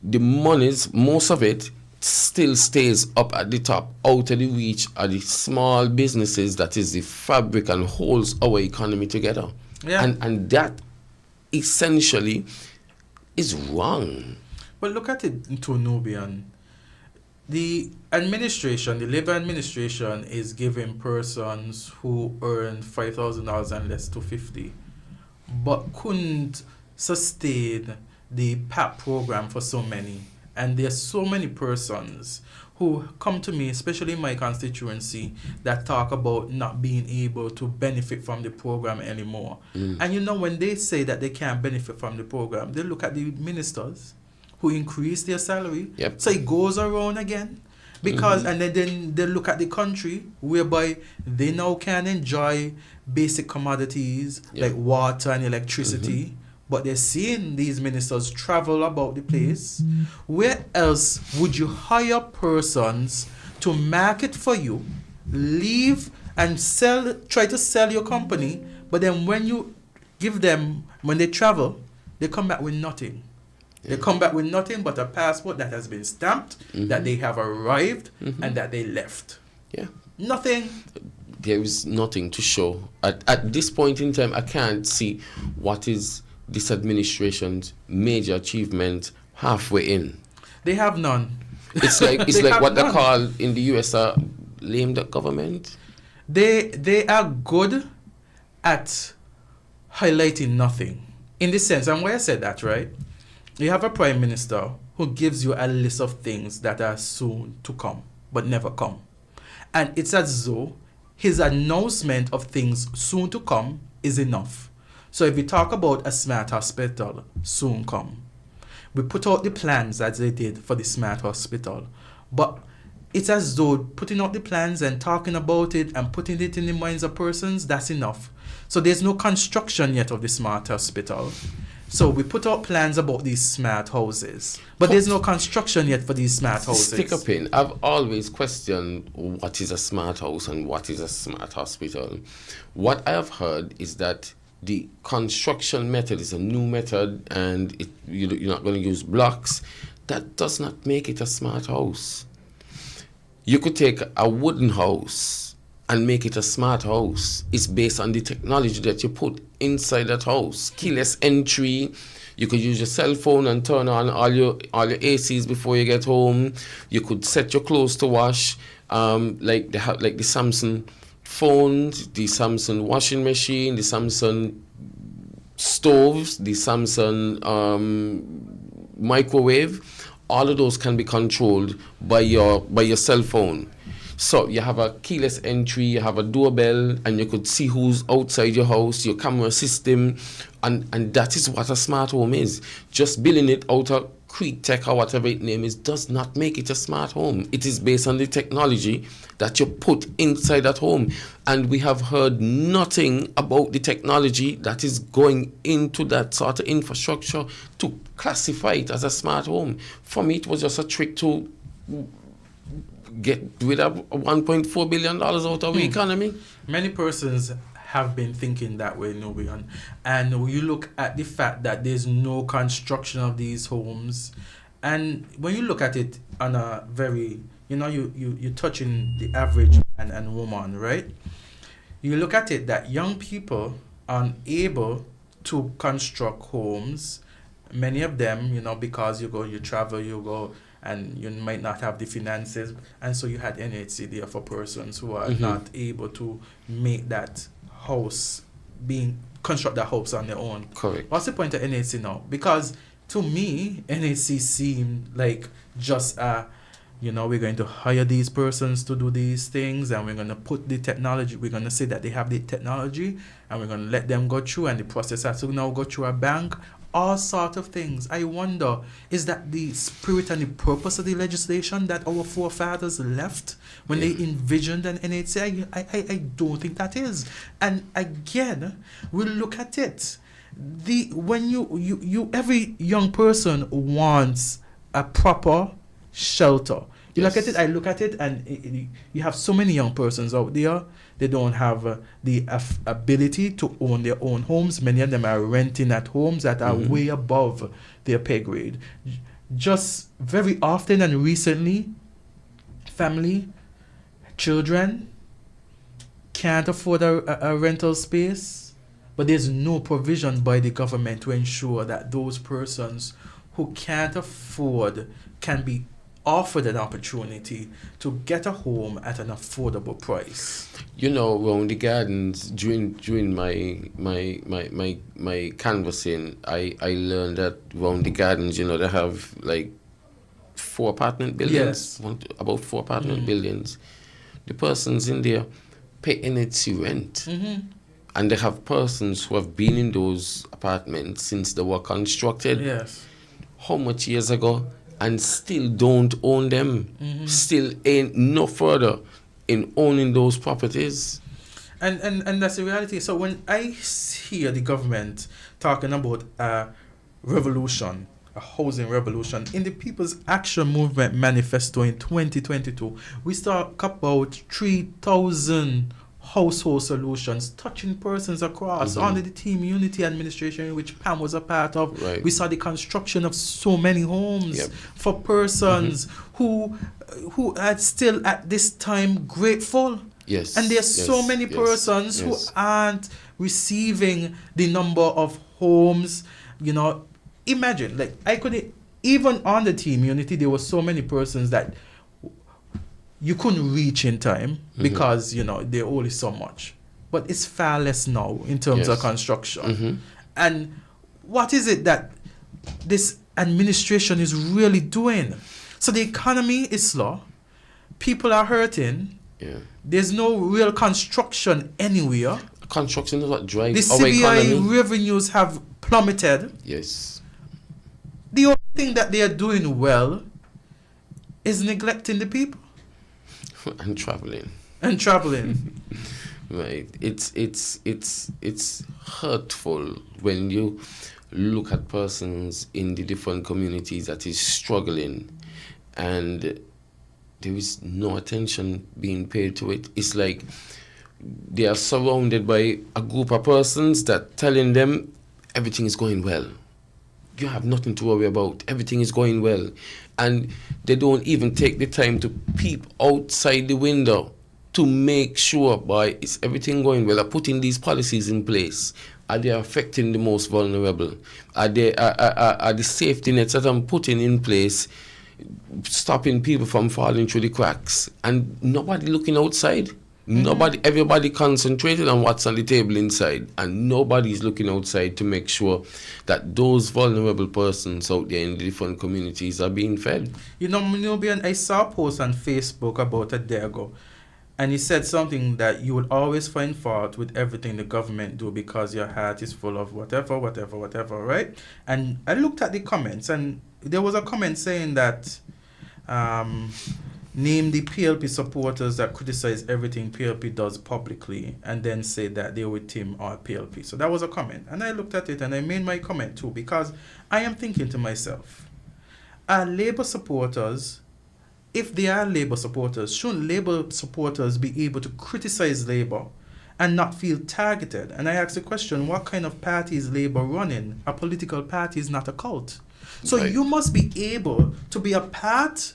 the monies, most of it, still stays up at the top, out of the reach of the small businesses that is the fabric and holds our economy together. Yeah. And that essentially is wrong. But look at it to Nubian. The administration, the Labour administration, is giving persons who earn $5,000 and less to $50,000, but couldn't sustain the PAP program for so many. And there's so many persons who come to me, especially in my constituency, that talk about not being able to benefit from the program anymore. And when they say that they can't benefit from the program, they look at the ministers who increase their salary. Yep. So it goes around again. Because and then they look at the country whereby they now can enjoy basic commodities like water and electricity. But they're seeing these ministers travel about the place. Where else would you hire persons to market for you, leave and try to sell your company, but then when you give them, when they travel, they come back with nothing? They come back with nothing but a passport that has been stamped, that they have arrived, and that they left. Yeah. Nothing. There is nothing to show. At this point in time, I can't see what is this administration's major achievement halfway in. They have none. It's like what they call in the US a lame duck government. They are good at highlighting nothing. In this sense, and why I said that, right? You have a prime minister who gives you a list of things that are soon to come, but never come. And it's as though his announcement of things soon to come is enough. So if we talk about a smart hospital, soon come. We put out the plans as they did for the smart hospital. But it's as though putting out the plans and talking about it and putting it in the minds of persons, that's enough. So there's no construction yet of the smart hospital. So we put out plans about these smart houses, but there's no construction yet for these smart houses. Stick a pin. I've always questioned what is a smart house and what is a smart hospital. What I have heard is that the construction method is a new method and you're not going to use blocks. That does not make it a smart house. You could take a wooden house and make it a smart house. It's based on the technology that you put inside that house. Keyless entry. You could use your cell phone and turn on all your ACs before you get home. You could set your clothes to wash, like the Samsung phones, the Samsung washing machine, the Samsung stoves, the Samsung microwave. All of those can be controlled by your cell phone. So you have a keyless entry, you have a doorbell, and you could see who's outside your house, your camera system, and that is what a smart home is. Just building it out of Creek Tech or whatever its name is does not make it a smart home. It is based on the technology that you put inside that home. And we have heard nothing about the technology that is going into that sort of infrastructure to classify it as a smart home. For me, it was just a trick to get rid of $1.4 billion out of the economy. Many persons have been thinking that way, Nubian. And you look at the fact that there's no construction of these homes. And when you look at it on a very, you touching the average man and woman, right? You look at it that young people are unable to construct homes. Many of them, because you travel, you go, and you might not have the finances, and so you had NHC there for persons who are not able to make that house, construct that house on their own. Correct. What's the point of NHC now? Because to me, NHC seemed like just we're going to hire these persons to do these things, and we're going to put the technology, we're going to say that they have the technology, and we're going to let them go through, and the process has to now go through a bank. All sorts of things. I wonder, is that the spirit and the purpose of the legislation that our forefathers left when they envisioned an NHC? I don't think that is. And again, we'll look at it. When you every young person wants a proper shelter. You look at it, I look at it, and you have so many young persons out there. They don't have the ability to own their own homes. Many of them are renting at homes that are way above their pay grade. Just very often and recently, family, children can't afford a rental space, but there's no provision by the government to ensure that those persons who can't afford can be offered an opportunity to get a home at an affordable price. Around the gardens, during my canvassing, I learned that around the gardens, they have like 4 apartment buildings. Yes. About 4 apartment buildings. The persons in there pay NHC rent. And they have persons who have been in those apartments since they were constructed. Yes. How much years ago? And still don't own them. Still ain't no further in owning those properties. And that's the reality. So when I hear the government talking about a revolution, a housing revolution, in the People's Action Movement Manifesto in 2022, we talk about 3,000 household solutions touching persons across under the team unity administration, which Pam was a part of. Right. We saw the construction of so many homes for persons who are still at this time grateful. Yes. And there's so many persons who aren't receiving the number of homes. You know, imagine, like, I could, even on the team unity, there were so many persons that you couldn't reach in time because, you know, they owe so much. But it's far less now in terms of construction. And what is it that this administration is really doing? So the economy is slow. People are hurting. Yeah. There's no real construction anywhere. Construction is what drives our The CBI economy. revenues have plummeted. Yes. The only thing that they are doing well is neglecting the people. And traveling. Right. It's hurtful when you look at persons in the different communities that is struggling and there is no attention being paid to it. It's like they are surrounded by a group of persons that telling them everything is going well. You have nothing to worry about. Everything is going well. And they don't even take the time to peep outside the window to make sure, boy, is everything going well? Are putting these policies in place? Are they affecting the most vulnerable? Are the safety nets that I'm putting in place stopping people from falling through the cracks? And nobody looking outside. Everybody concentrated on what's on the table inside, and nobody's looking outside to make sure that those vulnerable persons out there in the different communities are being fed. You know, Nubian, I saw a post on Facebook about a day ago, and he said something that you will always find fault with everything the government do because your heart is full of whatever, right? And I looked at the comments, and there was a comment saying that name the PLP supporters that criticize everything PLP does publicly and then say that they're with Tim or PLP. So that was a comment. And I looked at it and I made my comment too, because I am thinking to myself, are Labour supporters, if they are Labour supporters, shouldn't Labour supporters be able to criticize Labour and not feel targeted? And I asked the question, what kind of party is Labour running? A political party is not a cult. So you must be able to be a part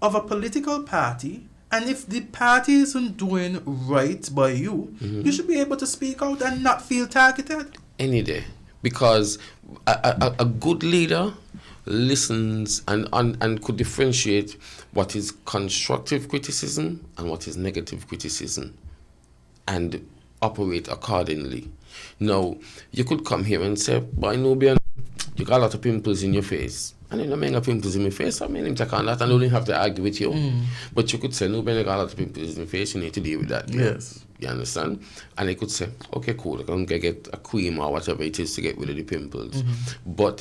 of a political party, and if the party isn't doing right by you, you should be able to speak out and not feel targeted. Any day. Because a good leader listens and could differentiate what is constructive criticism and what is negative criticism and operate accordingly. Now, you could come here and say, boy, Nubian, you got a lot of pimples in your face. And then I mean, pimples in my face, I mean, take on that, and I don't have to argue with you. But you could say, Nubian, you got a lot of pimples in your face, you need to deal with that. Yes. You understand? And I could say, okay, cool, I'm going to get a cream or whatever it is to get rid of the pimples. But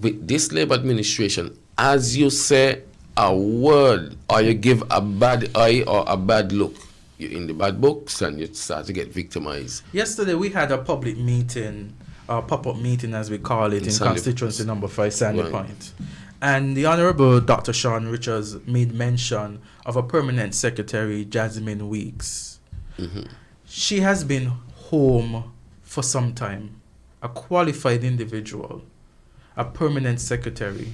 with this Labour administration, as you say a word or you give a bad eye or a bad look, you're in the bad books and you start to get victimized. Yesterday we had a public meeting, a pop-up meeting as we call it, in constituency number 5, Sandy Point. And the Honourable Dr. Sean Richards made mention of a permanent secretary, Jasmine Weeks. She has been home for some time, a qualified individual, a permanent secretary,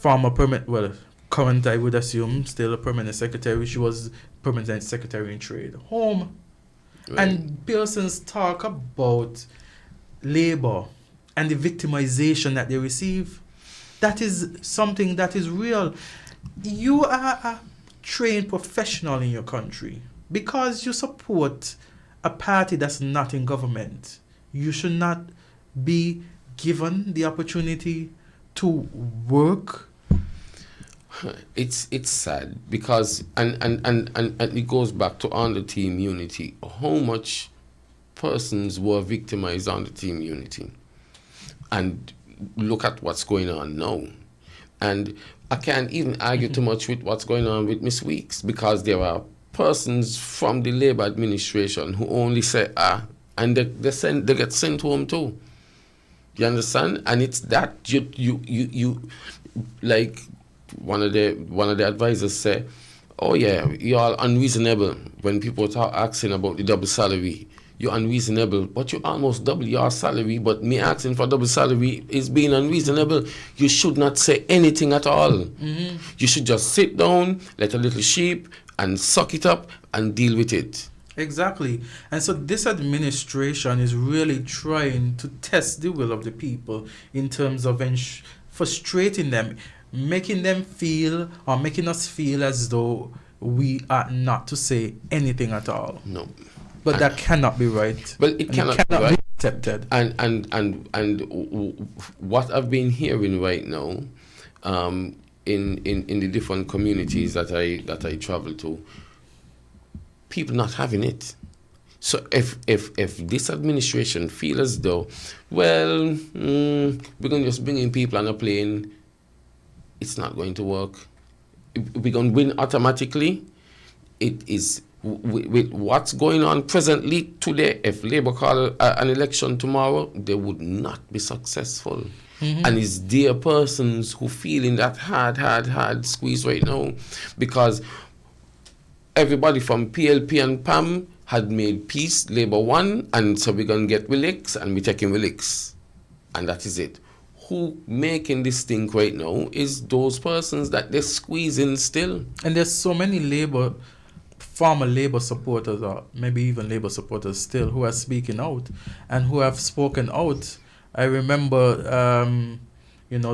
current, I would assume, still a permanent secretary. She was permanent secretary in trade. Home. Right. And persons talk about Labour and the victimization that they receive. That is something that is real. You are a trained professional in your country. Because you support a party that's not in government, you should not be given the opportunity to work. It's sad because and it goes back to on the team unity. How much persons were victimized on the team unity, and look at what's going on now. And I can't even argue too much with what's going on with Miss Weeks, because there are persons from the Labour administration who only say and they get sent home too. You understand? And it's that you like one of the advisors say, oh yeah, you're unreasonable when people start asking about the double salary. You're unreasonable, but you almost double your salary. But me asking for double salary is being unreasonable. You should not say anything at all. You should just sit down, let a little sheep, and suck it up and deal with it. Exactly. And so this administration is really trying to test the will of the people in terms of frustrating them, making them feel, or making us feel as though we are not to say anything at all. No. But that cannot be right. Well, it cannot be right. Be accepted. And what I've been hearing right now, in the different communities that I travel to, people not having it. So if this administration feel as though, well, we're going to just bring in people on a plane, it's not going to work. We're going to win automatically. It is with what's going on presently today. If Labour call an election tomorrow, they would not be successful. And it's their persons who feeling that hard squeeze right now, because everybody from PLP and PAM had made peace, Labour won, and so we're going to get Willicks, and we're taking Willicks. And that is it. Who making this thing right now is those persons that they're squeezing still. And there's so many former Labour supporters, or maybe even Labour supporters still, who are speaking out and who have spoken out. I remember,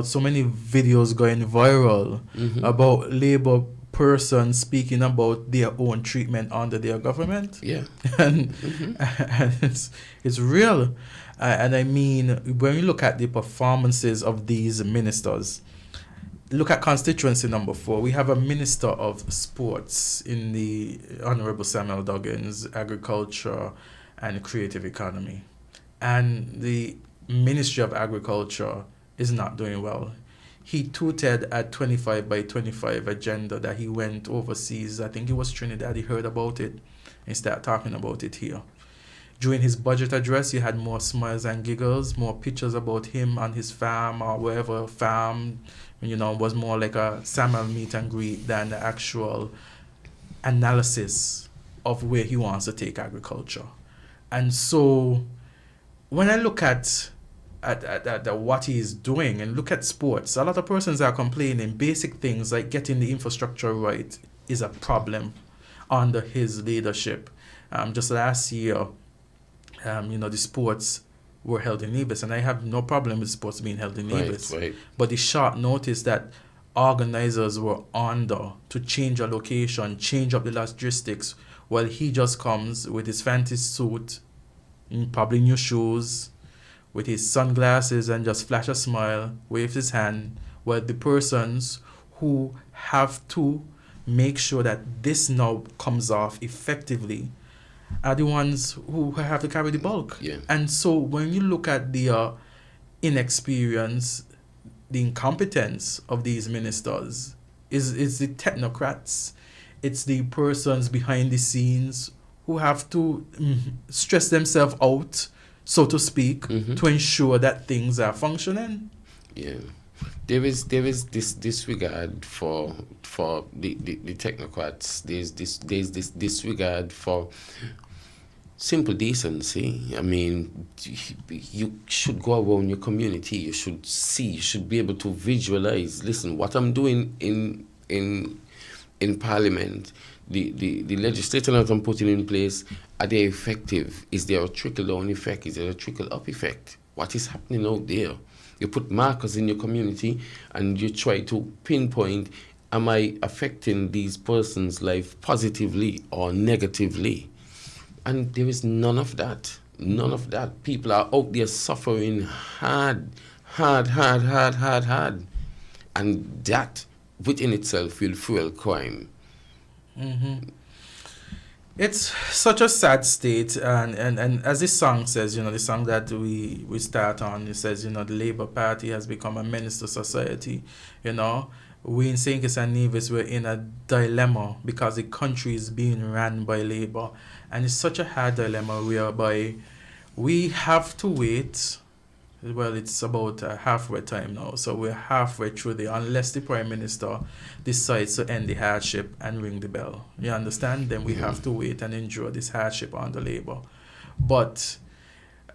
so many videos going viral about Labour persons speaking about their own treatment under their government. Yeah. And it's real. And I mean, when you look at the performances of these ministers, look at constituency number 4. We have a minister of sports in the Honorable Samuel Duggins, agriculture and creative economy. And the Ministry of Agriculture is not doing well. He tooted at 25 by 25 agenda that he went overseas. I think it was Trinidad. He heard about it and started talking about it here. During his budget address, he had more smiles and giggles, more pictures about him and his farm or wherever farm, was more like a Samuel meet and greet than the actual analysis of where he wants to take agriculture. And so when I look at what he is doing and look at sports, a lot of persons are complaining basic things like getting the infrastructure right is a problem under his leadership. Just last year, the sports were held in Nevis, and I have no problem with sports being held in Nevis. Right. But the short notice that organizers were under to change a location, change up the logistics, while he just comes with his fancy suit, probably new shoes, with his sunglasses, and just flash a smile, waves his hand, while the persons who have to make sure that this now comes off effectively are the ones who have to carry the bulk. Yeah. And so when you look at the inexperience, the incompetence of these ministers, is the technocrats, it's the persons behind the scenes who have to stress themselves out, so to speak, to ensure that things are functioning. Yeah. There is this disregard for the technocrats. There's this disregard for simple decency. I mean, you should go around your community. You should see. You should be able to visualize. Listen, what I'm doing in Parliament, the legislation that I'm putting in place, are they effective? Is there a trickle-down effect? Is there a trickle-up effect? What is happening out there? You put markers in your community and you try to pinpoint, am I affecting these persons' life positively or negatively? And there is none of that. None of that. People are out there suffering hard. And that within itself will fuel crime. It's such a sad state, and as this song says, the song that we start on, it says, the Labour Party has become a menace to society. We in St. Kitts and Nevis, we're in a dilemma because the country is being ran by Labour, and it's such a hard dilemma whereby we have to wait Well, it's about halfway time now, so we're halfway through unless the Prime Minister decides to end the hardship and ring the bell. You understand? Then we have to wait and endure this hardship under Labour. But,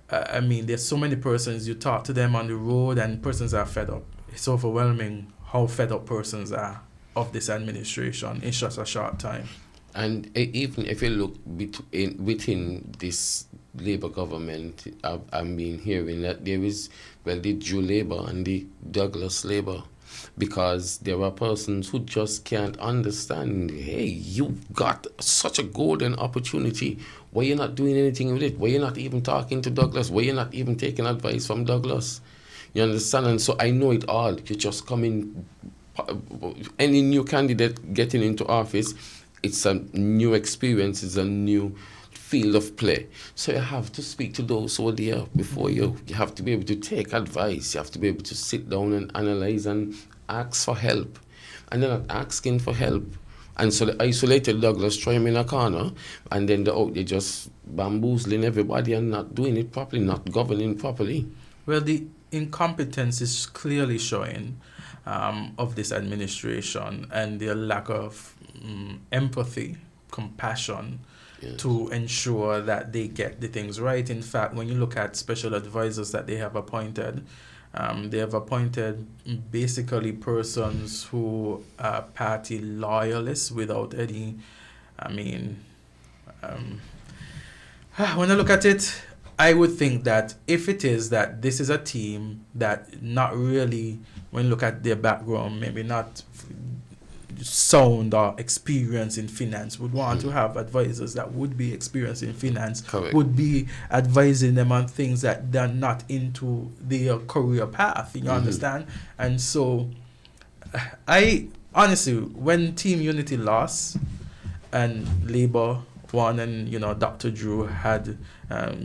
I mean, there's so many persons, you talk to them on the road and persons are fed up. It's overwhelming how fed up persons are of this administration in just a short time. And even if you look within this Labour government, I've been hearing that there is, the Jew Labour and the Douglas Labour, because there are persons who just can't understand, hey, you've got such a golden opportunity. Why you're not doing anything with it? Why you're not even talking to Douglas? Why you're not even taking advice from Douglas? You understand? And so I know it all. You just come in, any new candidate getting into office, it's a new experience, it's a new field of play. So you have to speak to those who are there before you have to be able to take advice. You have to be able to sit down and analyze and ask for help. And they're not asking for help. And so the isolated Douglas throw him in a corner, and then they're just bamboozling everybody and not doing it properly, not governing properly. Well, the incompetence is clearly showing of this administration, and their lack of empathy, compassion, to ensure that they get the things right. In fact, when you look at special advisors that they have appointed basically persons who are party loyalists without any, when I look at it, I would think that if it is that this is a team that not really, when you look at their background, maybe not sound or experience in finance, would want to have advisors that would be experienced in finance. Correct. Would be advising them on things that they're not into their career path, you understand? And so I honestly, when Team Unity lost and Labour won, and Dr. Drew had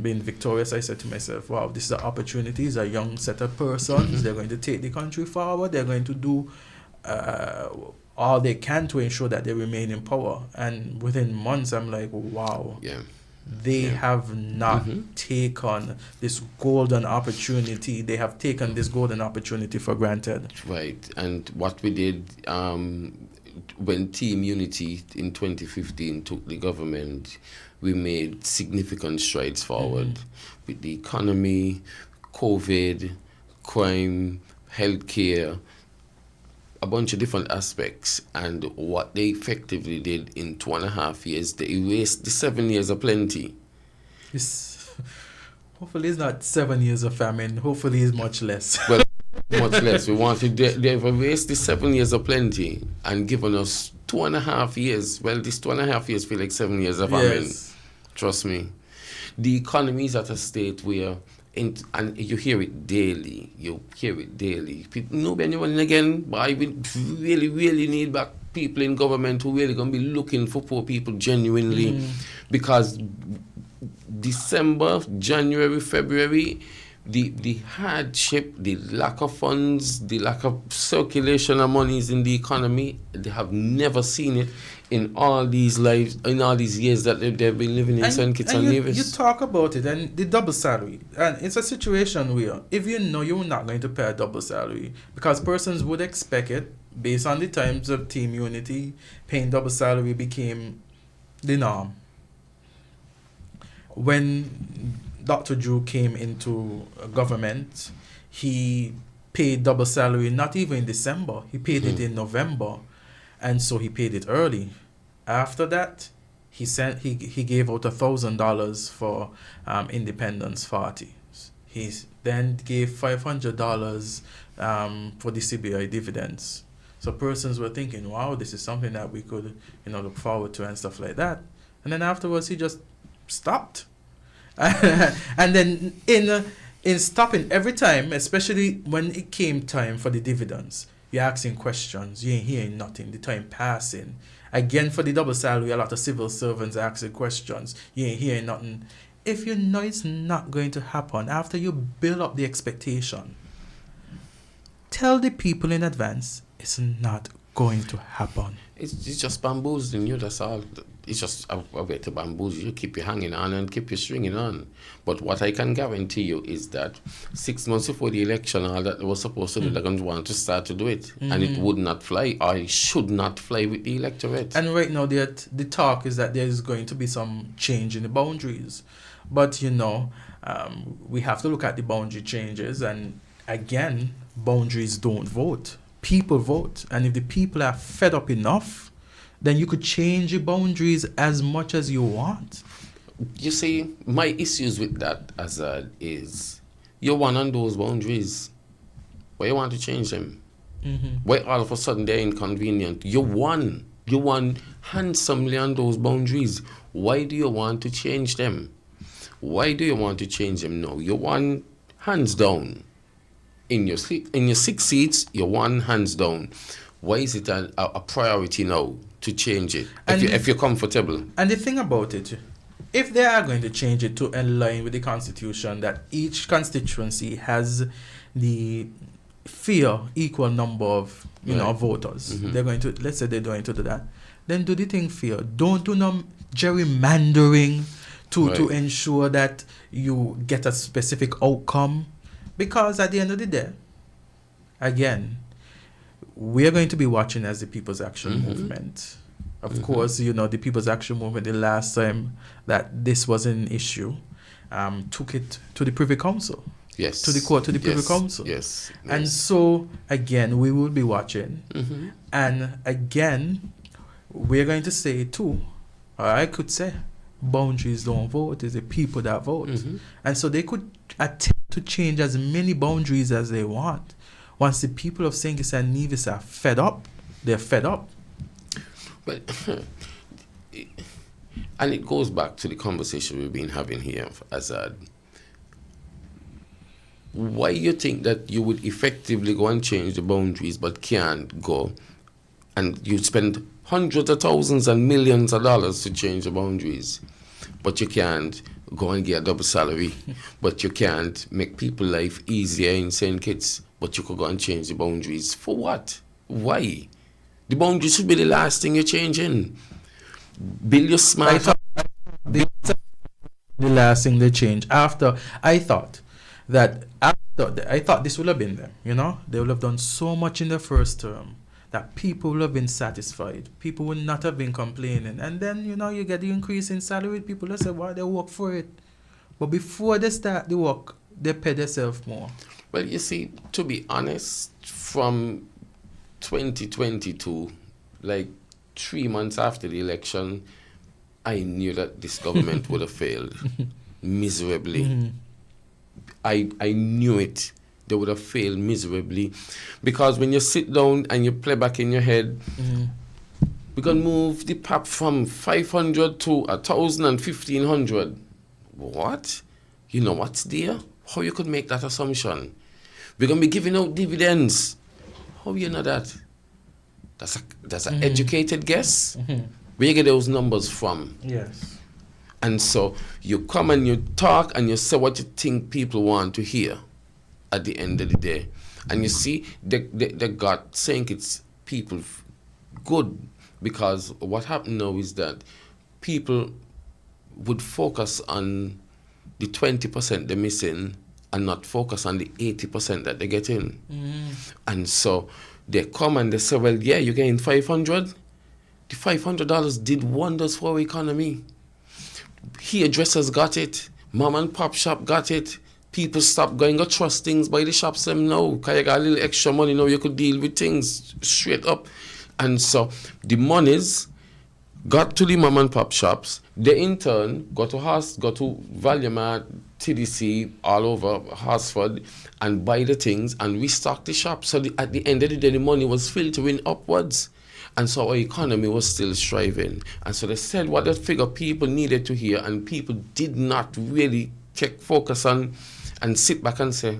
been victorious, I said to myself, wow, this is an opportunity. It's a young set of persons. They're going to take the country forward. They're going to do all they can to ensure that they remain in power. And within months, I'm like, wow, they have not taken this golden opportunity. They have taken this golden opportunity for granted. Right. And what we did when Team Unity in 2015 took the government, we made significant strides forward with the economy, COVID, crime, healthcare, a bunch of different aspects. And what they effectively did in 2.5 years, they erased the 7 years of plenty. Hopefully it's not 7 years of famine. Hopefully it's much less. Well, much less. We wanted, they've erased the 7 years of plenty and given us 2.5 years. Well, these 2.5 years feel like 7 years of famine. Yes. Trust me. The economy is at a state where, and you hear it daily. People, nobody running again, but we really, really need back people in government who really going to be looking for poor people genuinely. Because December, January, February, the hardship, the lack of funds, the lack of circulation of monies in the economy, they have never seen it in all these lives, in all these years that they've been living in St. Kitts and Nevis. You talk about it and the double salary, and it's a situation where if you know you're not going to pay a double salary, because persons would expect it based on the times of Team Unity, paying double salary became the norm. When Dr. Drew came into government, he paid double salary not even in December. He paid it in November, and so he paid it early. After that, he gave out $1,000 for Independence parties. He then gave $500 for the CBI dividends. So persons were thinking, wow, this is something that we could look forward to and stuff like that. And then afterwards, he just stopped. And then in stopping every time, especially when it came time for the dividends, you're asking questions, you ain't hearing nothing, the time passing. Again, for the double salary, a lot of civil servants are asking questions, you ain't hearing nothing. If you know it's not going to happen, after you build up the expectation, tell the people in advance it's not going to happen. It's just bamboozling you, that's all. it's just a way to bamboozle you, keep you hanging on and keep you stringing on. But what I can guarantee you is that 6 months before the election, all that they were supposed to do, they're going to want to start to do it. And it would not fly, or it should not fly with the electorate. And right now, the talk is that there is going to be some change in the boundaries. But, we have to look at the boundary changes. And again, boundaries don't vote. People vote. And if the people are fed up enough, then you could change the boundaries as much as you want. You see, my issues with that, Azad, is you're one on those boundaries. Why you want to change them? Why all of a sudden they're inconvenient? You won handsomely on those boundaries. Why do you want to change them? Why do you want to change them now? You won hands down. In your 6 seats, you won hands down. Why is it a priority now to change it if you're comfortable? And the thing about it, if they are going to change it to align with the constitution, that each constituency has the fair equal number of voters, they're going to, let's say they're going to do that, then do the thing fair. Don't do no gerrymandering to ensure that you get a specific outcome, because at the end of the day, again, we are going to be watching as the People's Action Movement. Of course, the People's Action Movement, the last time that this was an issue, took it to the Privy Council. Yes. To the court, to the Privy Council. Yes. And so, again, we will be watching. And again, we're going to say too, or I could say, boundaries don't vote, it's the people that vote. And so they could attempt to change as many boundaries as they want. Once the people of St. Kitts and Nevis are fed up, they're fed up. But, and it goes back to the conversation we've been having here, Azad. Why you think that you would effectively go and change the boundaries but can't go, and you spend hundreds of thousands and millions of dollars to change the boundaries, but you can't go and get a double salary, but you can't make people's life easier in St. Kitts, but you could go and change the boundaries. For what? Why? The boundaries should be the last thing you're changing. Build your smart. The last thing they change. I thought this would have been them. They would have done so much in the first term that people would have been satisfied. People would not have been complaining. And then, you get the increase in salary. People will say, well, they work for it. But before they start the work, they pay themselves more. Well, you see, to be honest, from 2022, like 3 months after the election, I knew that this government would have failed miserably. I knew it. They would have failed miserably. Because when you sit down and you play back in your head, we're going to move the PAP from 500 to 1,000 and 1,500. What? You know what's there? How you could make that assumption? We're going to be giving out dividends. How you know that? That's an educated guess. Where you get those numbers from? Yes. And so you come and you talk and you say what you think people want to hear at the end of the day. And you see, they got St. Kitts people good, because what happened now is that people would focus on the 20% they're missing and not focus on the 80% that they're getting. And so they come and they say, well, yeah, you're getting 500. The $500 did wonders for our economy. Hairdressers got it. Mom and pop shop got it. People stopped going to trust things by the shops them now. Because you got a little extra money now, you could deal with things straight up. And so the monies got to the mom and pop shops. They in turn go to Valuemart, TDC, all over Horsford, and buy the things and restock the shop. So at the end of the day, the money was filtering upwards. And so our economy was still striving. And so they said what they figure people needed to hear, and people did not really take focus on and sit back and say,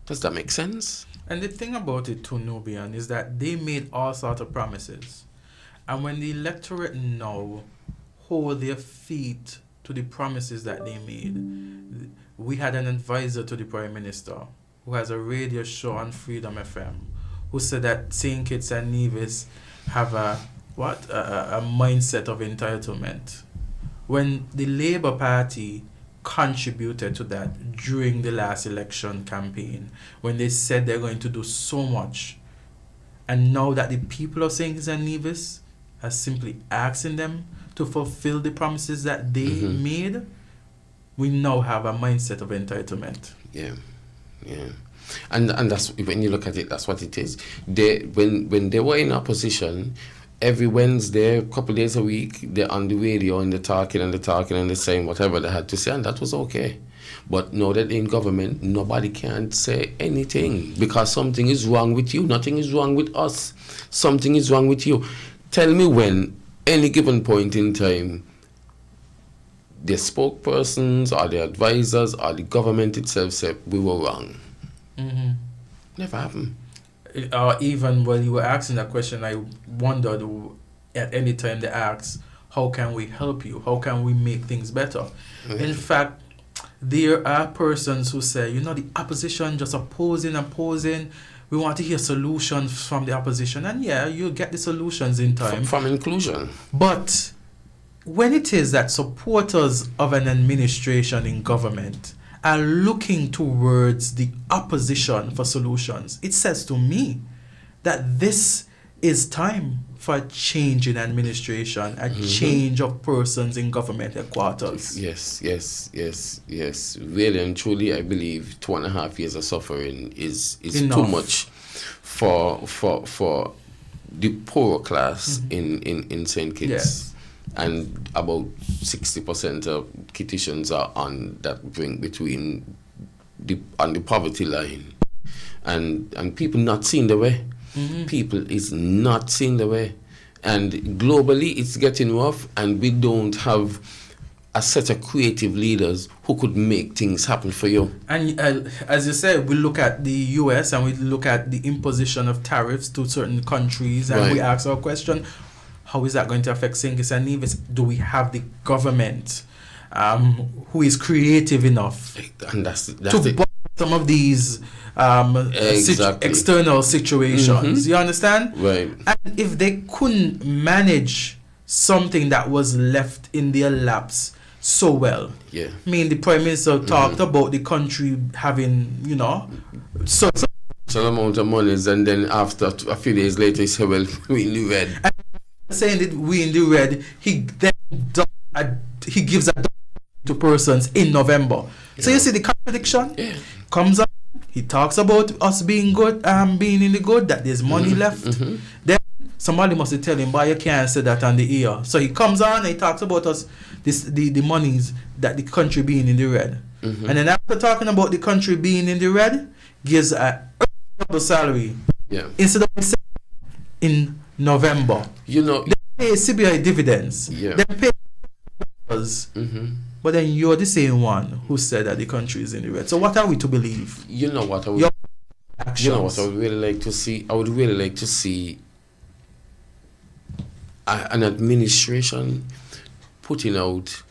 does that make sense? And the thing about it too, Nubian, is that they made all sorts of promises. And when the electorate now hold their feet to the promises that they made, we had an advisor to the Prime Minister who has a radio show on Freedom FM who said that St. Kitts and Nevis have a a mindset of entitlement. When the Labour Party contributed to that during the last election campaign, when they said they're going to do so much, and now that the people of St. Kitts and Nevis are simply asking them to fulfill the promises that they made, we now have a mindset of entitlement. Yeah. And that's, when you look at it, that's what it is. When they were in opposition, every Wednesday, a couple of days a week, they're on the radio and they're talking and they're saying whatever they had to say, and that was okay. But now that they're in government, nobody can say anything because something is wrong with you. Nothing is wrong with us. Something is wrong with you. Tell me when, any given point in time, the spokespersons or the advisors or the government itself said we were wrong. Never happened. Even when you were asking that question, I wondered at any time they asked, how can we help you? How can we make things better? In fact, there are persons who say, the opposition just opposing. We want to hear solutions from the opposition. And yeah, you'll get the solutions in time. From inclusion. But when it is that supporters of an administration in government are looking towards the opposition for solutions, it says to me that this is time for a change in administration, a change of persons in government headquarters. Yes. Really and truly, I believe 2.5 years of suffering is too much for the poorer class in St. Kitts. Yes. And about 60% of Kittitians are on that brink between on the poverty line, and people not seeing the way. People is not seeing the way, and globally it's getting rough, and we don't have a set of creative leaders who could make things happen for you. And as you said, we look at the US and we look at the imposition of tariffs to certain countries, and we ask our question, how is that going to affect St. Kitts and Nevis? Do we have the government who is creative enough and that's to block some of these external situations? You understand? Right. And if they couldn't manage something that was left in their laps so well, I mean, the Prime Minister talked about the country having, so amount of monies, and then after a few days later he said, well, we in the red. And saying that we in the red, he then he gives a to persons in November. So you see the contradiction comes up. He talks about us being good, being in the good, that there's money left. Then somebody must tell him, but you can't say that on the ear. So he comes on and he talks about us, the monies that the country being in the red. And then after talking about the country being in the red, gives a salary. Instead of in November. They pay CBI dividends. They pay but then you're the same one who said that the country is in the red. So what are we to believe? You know what I would really like to see? I would really like to see an administration putting out,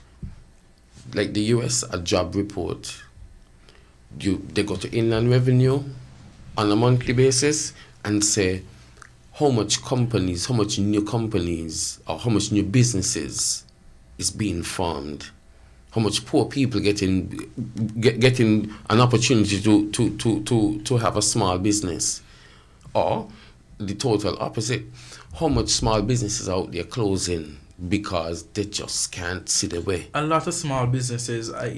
like the US, a job report. They go to Inland Revenue on a monthly basis and say how much new companies or how much new businesses is being formed, how much poor people getting an opportunity to have a small business, or the total opposite, how much small businesses out there closing because they just can't see the way. A lot of small businesses, I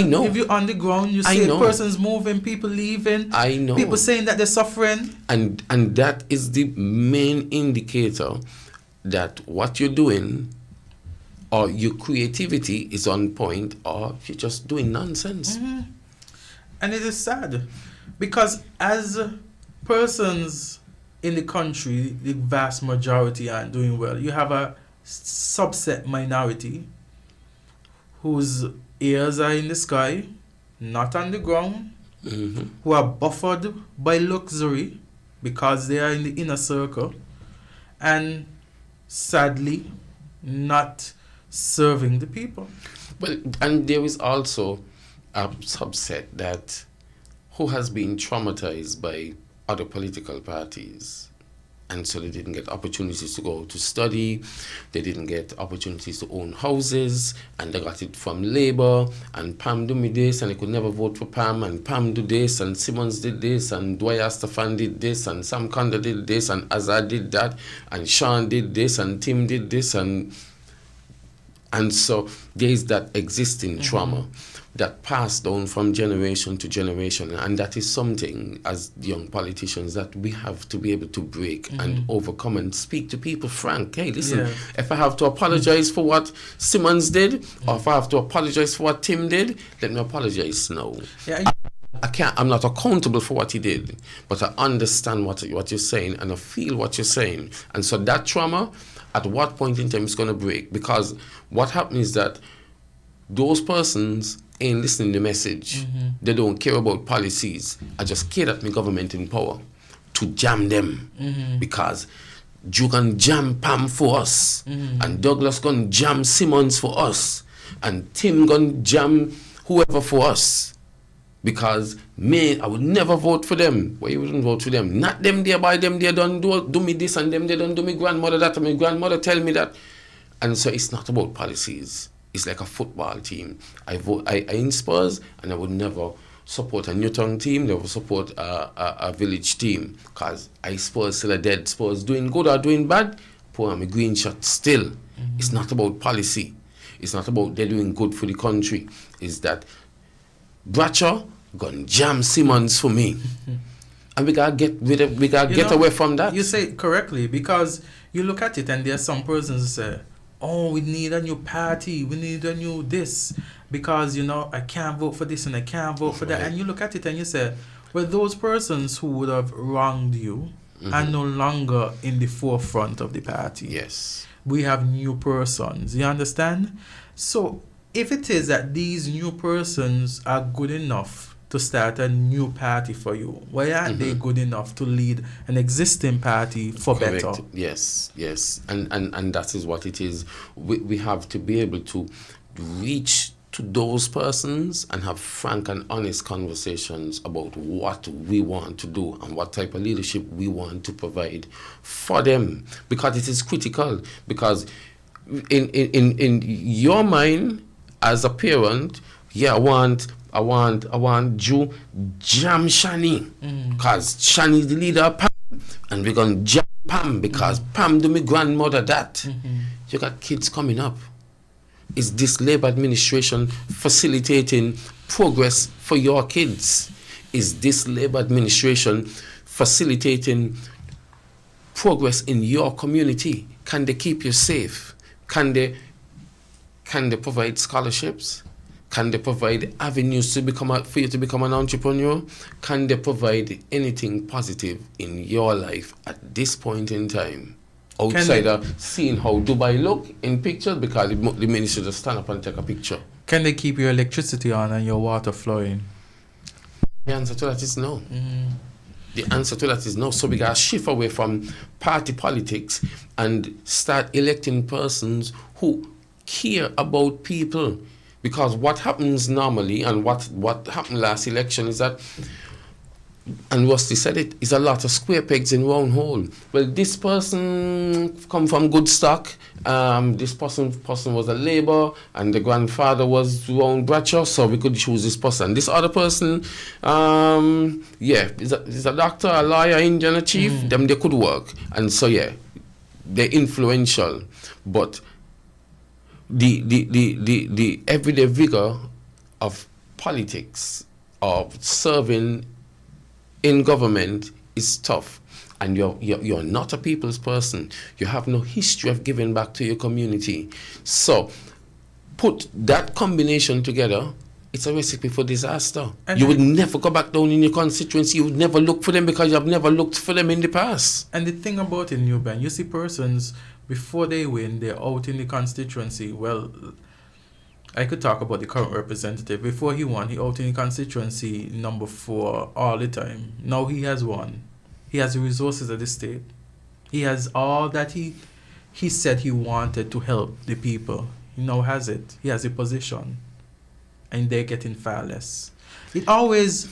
know. If you're on the ground, you see persons moving, people leaving. I know. People saying that they're suffering. And that is the main indicator that what you're doing or your creativity is on point, or you're just doing nonsense. And it is sad because as persons in the country, the vast majority aren't doing well. You have a subset minority whose ears are in the sky, not on the ground, who are buffered by luxury because they are in the inner circle, and sadly not serving the people. Well, and there is also a subset who has been traumatized by other political parties And so they didn't get opportunities to go to study, they didn't get opportunities to own houses, and they got it from Labour, and Pam do me this, and they could never vote for Pam, and Pam do this, and Simmons did this, and Dwyer Stefan did this, and Sam Conda did this, and Azad did that, and Sean did this, and Tim did this, and so there is that existing trauma that passed down from generation to generation, and that is something as young politicians that we have to be able to break and overcome and speak to people frank. Hey, listen, if I have to apologize for what Simmons did, or if I have to apologize for what Tim did, let me apologize now. I'm not accountable for what he did, but I understand what you're saying, and I feel what you're saying. And so that trauma, at what point in time it's going to break? Because what happens is that those persons ain't listening to the message. They don't care about policies. I just care that my government in power to jam them. Because you can jam Pam for us, and Douglas can jam Simmons for us, and Tim can jam whoever for us. Because me, I would never vote for them. Why you wouldn't vote for them? Not them there, by them there don't do me this, and them they don't do me grandmother that, and my grandmother tell me that. And so it's not about policies. It's like a football team. I in Spurs, and I would never support a Newtown team, never support a village team, because I Spurs still are dead. Spurs doing good or doing bad, poor I'm a green shot still. It's not about policy. It's not about they're doing good for the country. It's that Bradshaw gonna jam Simmons for me. And we gotta get away from that. You say it correctly, because you look at it and there are some persons who say, oh, we need a new party, we need a new this, because, I can't vote for this and I can't vote for that. And you look at it and you say, well, those persons who would have wronged you are no longer in the forefront of the party. Yes. We have new persons, you understand? So if it is that these new persons are good enough to start a new party for you, why aren't they good enough to lead an existing party for Correct. better? Yes. And that is what it is. We have to be able to reach to those persons and have frank and honest conversations about what we want to do and what type of leadership we want to provide for them, because it is critical. Because in your mind as a parent, I want you jam Shani, because Shani is the leader of Pam, and we're gonna jam Pam because Pam do me grandmother that. You got kids coming up. Is this Labour administration facilitating progress for your kids? Is this Labour administration facilitating progress in your community? Can they keep you safe? Can they provide scholarships? Can they provide avenues for you to become an entrepreneur? Can they provide anything positive in your life at this point in time? Outside of seeing how Dubai look in pictures, because the minister just stand up and take a picture. Can they keep your electricity on and your water flowing? The answer to that is no. The answer to that is no. So we got to shift away from party politics and start electing persons who care about people. Because what happens normally, and what happened last election, is that, and Rusty said it, is a lot of square pegs in round hole. Well, this person come from good stock. This person was a Labour, and the grandfather was round Bradshaw, so we could choose this person. This other person, is a doctor, a lawyer, Indian, a chief. Them they could work, and so they're influential, but the everyday vigor of politics, of serving in government, is tough, and you're not a people's person. You have no history of giving back to your community. So put that combination together, it's a recipe for disaster. And you would never go back down in your constituency. You would never look for them because you have never looked for them in the past. And the thing about it, Newben, you see persons, before they win, they're out in the constituency. Well, I could talk about the current representative. Before he won, he out in the constituency number 4 all the time. Now he has won. He has the resources of the state. He has all that he said he wanted to help the people. He now has it. He has a position. And they're getting far less. It always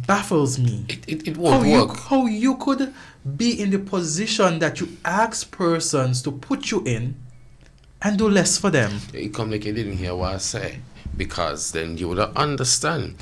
baffles me. It won't work. How you could be in the position that you ask persons to put you in and do less for them. It come like you didn't hear what I say, because then you would understand.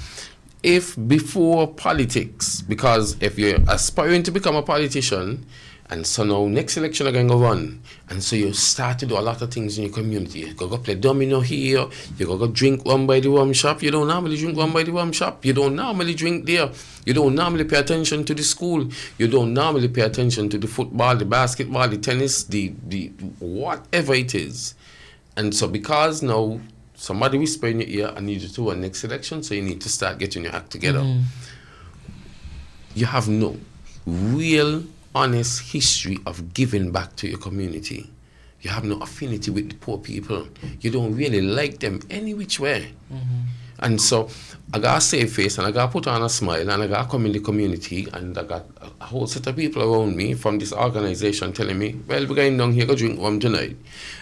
If before politics, because if you're aspiring to become a politician, and so now next election are going to run, and so you start to do a lot of things in your community. You go play domino here, you go drink rum by the rum shop. You don't normally drink rum by the rum shop. You don't normally drink there. You don't normally pay attention to the school. You don't normally pay attention to the football, the basketball, the tennis, the whatever it is. And so because now somebody whisper in your ear, I need you to run next election, so you need to start getting your act together. You have no real honest history of giving back to your community. You have no affinity with the poor people. You don't really like them any which way. And so I got a save face, and I got to put on a smile, and I got to come in the community, and I got a whole set of people around me from this organization telling me, well, we're going down here to drink rum tonight,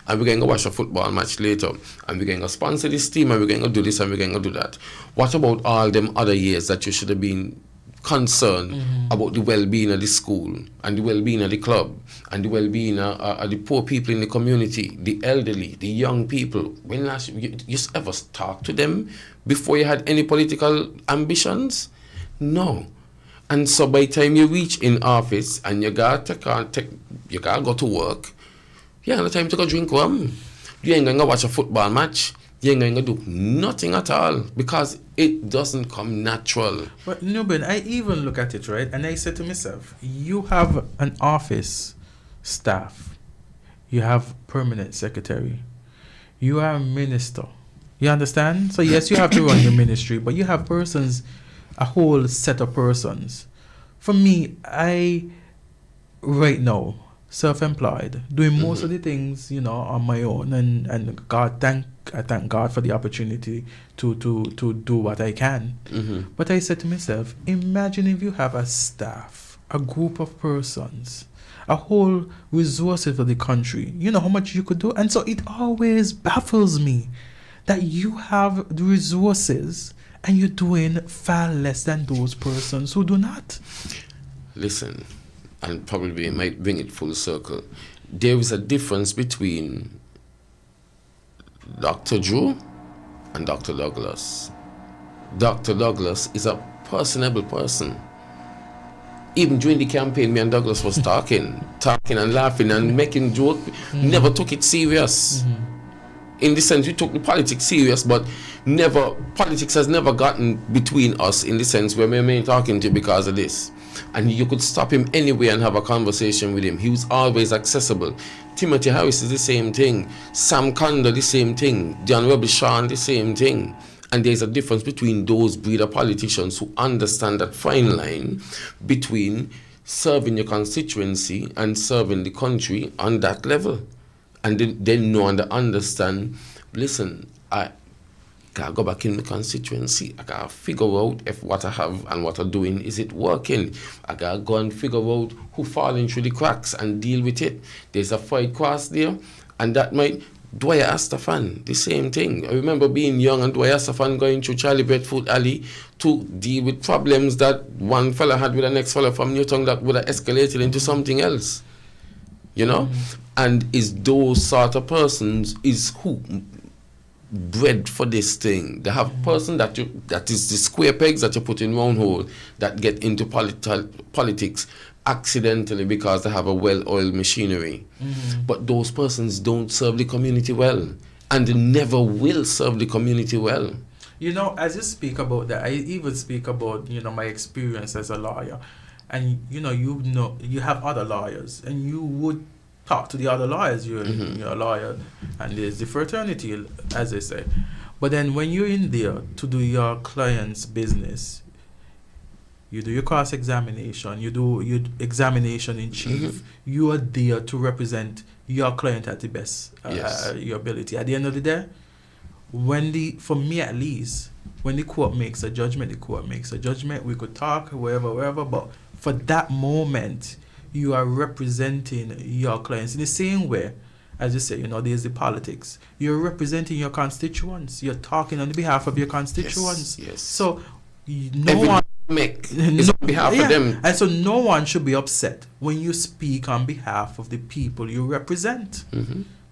and we're going to watch a football match later, and we're going to sponsor this team, and we're going to do this, and we're going to do that. What about all them other years that you should have been concerned about the well-being of the school, and the well-being of the club, and the well-being of the poor people in the community, the elderly, the young people? When last you ever talk to them before you had any political ambitions? No. And so by the time you reach in office and you gotta go to work, you ain't got time to go drink rum. You ain't gonna watch a football match. You ain't gonna do nothing at all, because it doesn't come natural. But Nuben, I even look at it, right? And I said to myself, you have an office staff, you have permanent secretary, you are a minister. You understand? So yes, you have to run your ministry, but you have persons, a whole set of persons. For me, right now, self-employed, doing most of the things, on my own, and I thank God for the opportunity to do what I can. But I said to myself, imagine if you have a staff, a group of persons, a whole resources for the country. You know how much you could do? And so it always baffles me that you have the resources and you're doing far less than those persons who do not. Listen, and probably it might bring it full circle. There is a difference between Dr. Drew and Dr. Douglas. Dr. Douglas is a personable person. Even during the campaign, me and Douglas was talking and laughing and making jokes. Never took it serious. In the sense, we took the politics serious, but politics has never gotten between us in the sense where we may talking to because of this. And you could stop him anywhere and have a conversation with him. He was always accessible. Timothy Harris is the same thing. Sam Conda, the same thing. The Honorable Sean, the same thing. And there's a difference between those breed of politicians who understand that fine line between serving your constituency and serving the country on that level. And they know and they understand, listen, I gotta go back in the constituency. I gotta figure out if what I have and what I'm doing, is it working? I gotta go and figure out who falling through the cracks and deal with it. There's a fight cross there, and that might... Dwyer Astafan, the same thing. I remember being young and Dwyer Astafan going through Charlie Bedford Alley to deal with problems that one fella had with the next fella from Newton that would have escalated into something else. And is those sort of persons is who bred for this thing. They have person that is the square pegs that you put in round hole that get into politics accidentally because they have a well-oiled machinery. But those persons don't serve the community well, and they never will serve the community well. As you speak about that, I even speak about my experience as a lawyer, and you have other lawyers, and you would talk to the other lawyers. You're a lawyer, and there's the fraternity, as they say. But then when you're in there to do your client's business, you do your cross-examination, you do your examination in chief. You are there to represent your client at the best, your ability. At the end of the day, for me at least, when the court makes a judgment, we could talk, wherever, but for that moment, you are representing your clients in the same way, as you say, there's the politics. You're representing your constituents. You're talking on behalf of your constituents. Yes. So no one make is on behalf of them. And so no one should be upset when you speak on behalf of the people you represent.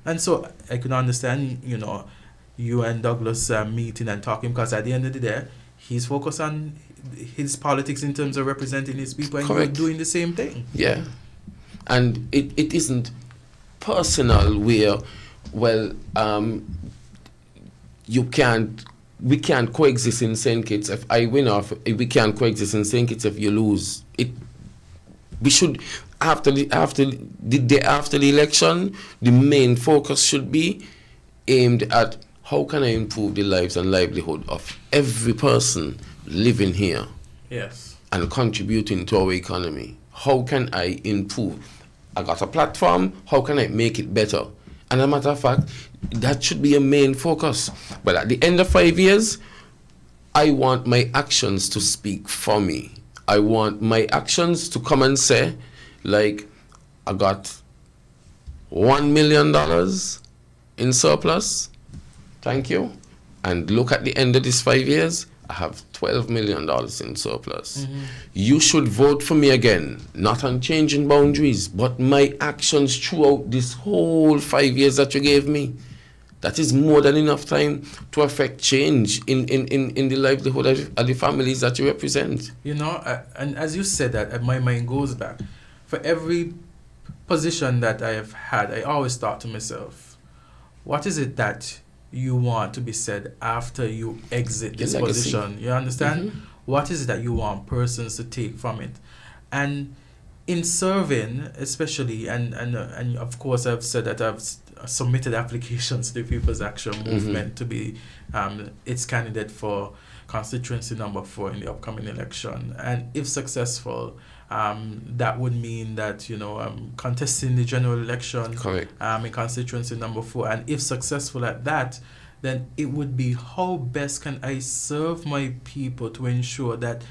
And so I can understand, you know, you and Douglas meeting and talking, because at the end of the day, he's focused on his politics in terms of representing his people, and Correct. you're doing the same thing. Yeah. And it isn't personal where, well, we can't coexist in St. Kitts. If I win off, we can't coexist in St. Kitts if you lose. We should, after the day after the election, the main focus should be aimed at how can I improve the lives and livelihood of every person living here. Yes. And contributing to our economy. How can I improve? I got a platform, how can I make it better? And as a matter of fact, that should be a main focus. But at the end of 5 years, I want my actions to speak for me. I want my actions to come and say, like, I got $1 million in surplus. Thank you. And look at the end of these 5 years, I have $12 million in surplus. You should vote for me again, not on changing boundaries, but my actions throughout this whole 5 years that you gave me. That is more than enough time to affect change in the livelihood of the families that you represent. You know, and as you said that, my mind goes back. For every position that I have had, I always thought to myself, what is it that you want to be said after you exit this position? You understand? What is it that you want persons to take from it? And in serving, especially, and of course I've said that I've submitted applications to the People's Action Movement to be its candidate for constituency number 4 in the upcoming election. And if successful, that would mean that, you know, contesting the general election. Correct. In constituency number 4. And if successful at that, then it would be how best can I serve my people to ensure that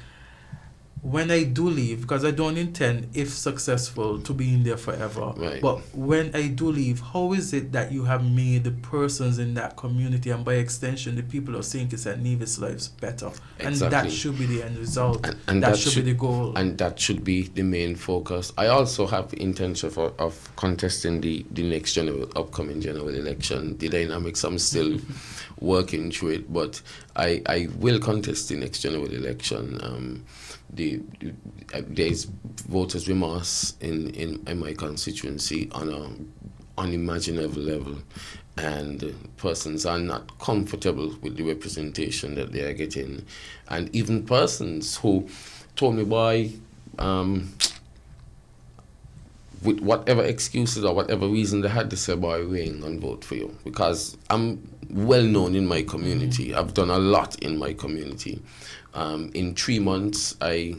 when I do leave, because I don't intend, if successful, to be in there forever. Right. But when I do leave, how is it that you have made the persons in that community, and by extension the people of St. Kitts and Nevis' lives better? Exactly. And that should be the end result. And that should be the goal. And that should be the main focus. I also have the intention of contesting the next upcoming general election. The dynamics, I'm still working through it, but I will contest the next general election. There's voters remorse in my constituency on an unimaginable level, and persons are not comfortable with the representation that they are getting, and even persons who told me, boy, with whatever excuses or whatever reason they had to say, boy, we ain't gonna vote for you, because I'm well known in my community. I've done a lot in my community. In 3 months, I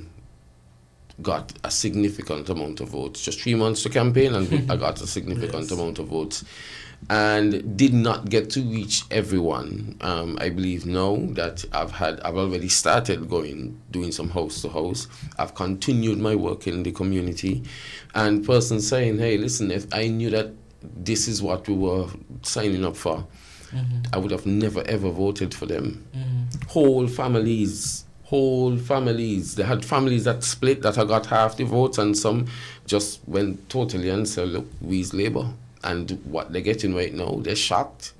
got a significant amount of votes. Just 3 months to campaign, and I got a significant amount of votes, and did not get to reach everyone. I believe now that I've already started doing some house to house. I've continued my work in the community, and persons saying, hey, listen, if I knew that this is what we were signing up for, I would have never ever voted for them. Whole families. They had families that split, that have got half the votes, and some just went totally and said, look, we's Labour. And what they're getting right now, they're shocked.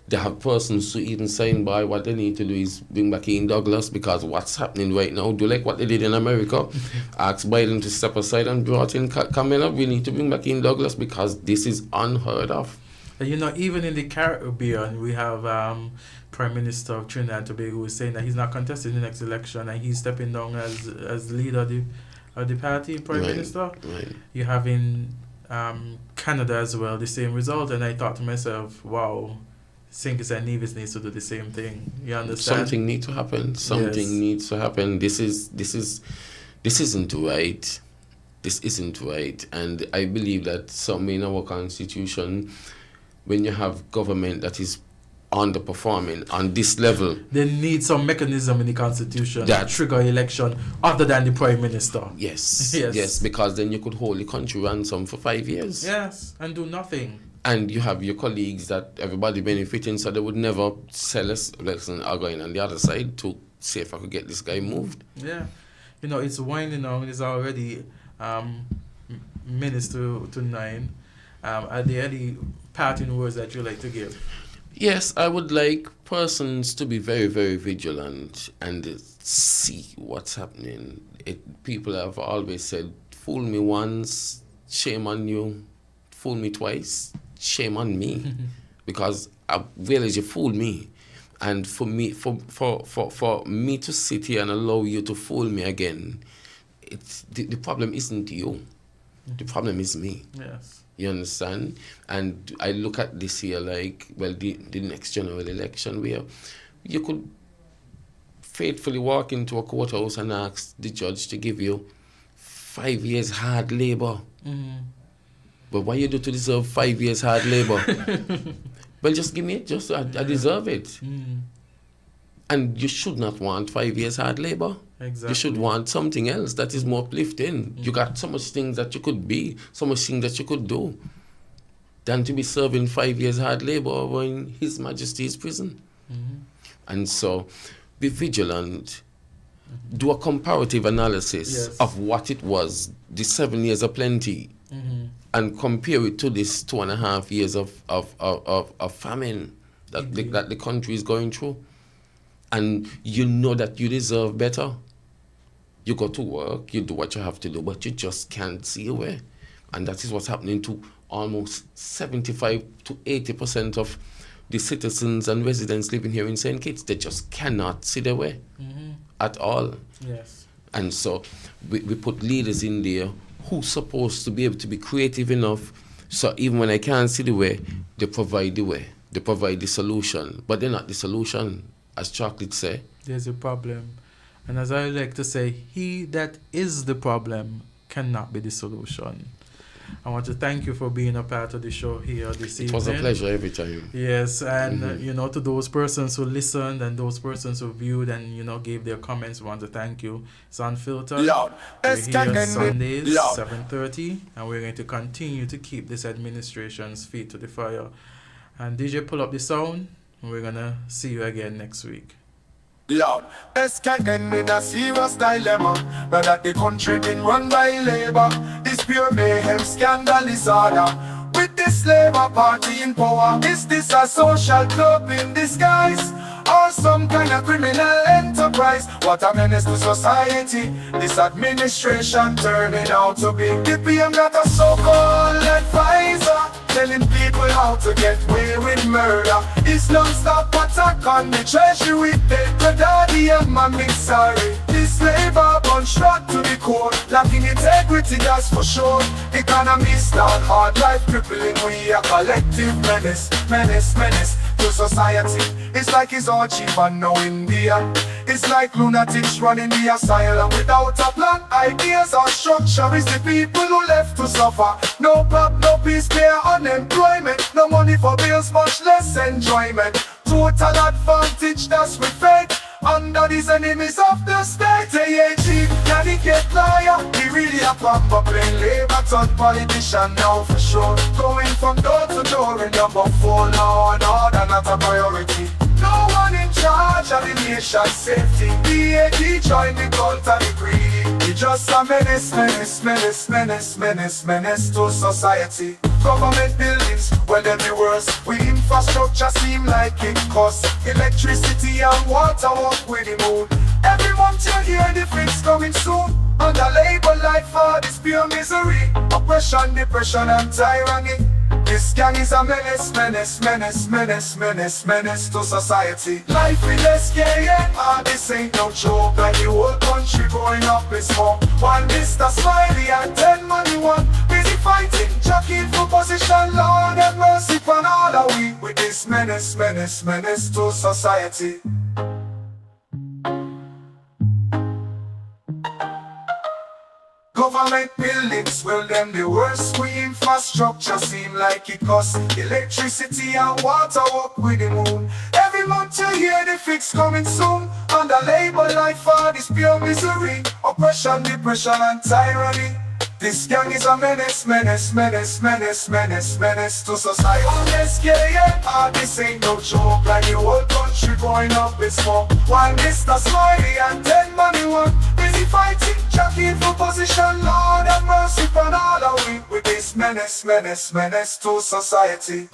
They have persons who even saying, by what they need to do is bring back in Douglas, because what's happening right now, do like what they did in America, ask Biden to step aside and brought in Kamala. We need to bring back in Douglas, because this is unheard of. You know, even in the Caribbean, we have Prime Minister of Trinidad and Tobago who is saying that he's not contesting the next election, and he's stepping down as leader of the party, Prime Minister. Right. You have in Canada as well the same result, and I thought to myself, wow, St. Kitts and Nevis needs to do the same thing. You understand? Something needs to happen. Needs to happen. This isn't right. This isn't right. And I believe that some in our constitution, when you have government that is underperforming on this level, they need some mechanism in the constitution that trigger election other than the Prime Minister. Yes, because then you could hold the country ransom for 5 years. Yes, and do nothing. And you have your colleagues that everybody benefiting, so they would never sell us, listen, are going on the other side to see if I could get this guy moved. Yeah. it's winding down. It's already minutes to 9. Are there any parting words that you like to give? Yes, I would like persons to be very, very vigilant and see what's happening. People have always said, fool me once, shame on you. Fool me twice, shame on me. Because I realize you fooled me. And for me to sit here and allow you to fool me again, the problem isn't you. The problem is me. Yes. You understand? And I look at this year like, well, the next general election where you could faithfully walk into a courthouse and ask the judge to give you 5 years hard labor. Mm-hmm. But what you do to deserve 5 years hard labor? Well, just give me it. I deserve it. Mm-hmm. And you should not want 5 years hard labor. Exactly. You should want something else that is more uplifting. Mm-hmm. You got so much things that you could be, so much things that you could do, than to be serving 5 years hard labor over in His Majesty's prison. Mm-hmm. And so, be vigilant. Mm-hmm. Do a comparative analysis of what it was, the 7 years of plenty, and compare it to this 2.5 years of famine that the country is going through. And you know that you deserve better. You go to work, you do what you have to do, but you just can't see a way. And that is what's happening to almost 75 to 80% of the citizens and residents living here in St. Kitts. They just cannot see their way at all. Yes. And so we put leaders in there who's supposed to be able to be creative enough, so even when I can't see the way, they provide the way. They provide the solution. But they're not the solution, as Chocolate say. There's a problem. And as I like to say, he that is the problem cannot be the solution. I want to thank you for being a part of the show here this evening. It was a pleasure every time. Yes, and to those persons who listened and those persons who viewed and gave their comments, we want to thank you. It's Unfiltered. Loud. We're here Sundays, 7:30, and we're going to continue to keep this administration's feet to the fire. And DJ, pull up the sound, and we're gonna see you again next week. Loud. Escaping in a serious dilemma. Now that the country been run by labor, this pure mayhem, scandal, disorder. With this labor party in power, is this a social club in disguise? Or some kind of criminal enterprise? What a menace to society. This administration turning out to be. The PM got a so-called advisor, telling people how to get away with murder. It's non-stop attack on the treasury with the daddy and mommy, sorry. This labor bunch shot to the core, lacking integrity, that's for sure. Economy's down, hard life crippling. We a collective menace to society. It's like it's all cheap and no India. It's like lunatics running the asylum without a plan. Ideas or structure is the people who left to suffer. No pop, no peace, bare unemployment. No money for bills, much less enjoyment. Total advantage, that's with fate. Under these enemies of the state. AAG, candidate liar. He really a pamper playing labor, third politician now for sure. Going from door to door in number 4, law and order not a priority. No one in charge of the nation's safety. DAG join the cult of the greedy. He just a menace to society. Government buildings, well them the worst. We infrastructure seem like it costs. Electricity and water walk with the moon. Every month you hear the fix coming soon. Under labor life for this pure misery. Oppression, depression and tyranny. This gang is a menace to society. Life in SKN, this ain't no joke. Like the whole country growing up is smoke. One Mr. Smiley and 10 money one. Busy fighting, jockeying for position. Lord have mercy upon all of we. With this menace to society. Government buildings, well them the worst. We infrastructure seem like it costs. Electricity and water walk with the moon. Every month you hear the fix coming soon. Under labor life for this pure misery. Oppression, depression and tyranny. This gang is a menace to society. On SKN, this ain't no joke. Like the whole country growing up is smoke. One Mr. Smiley and 10 money one. Busy we fighting, jockeying for position. Lord have mercy upon all of we with this menace to society.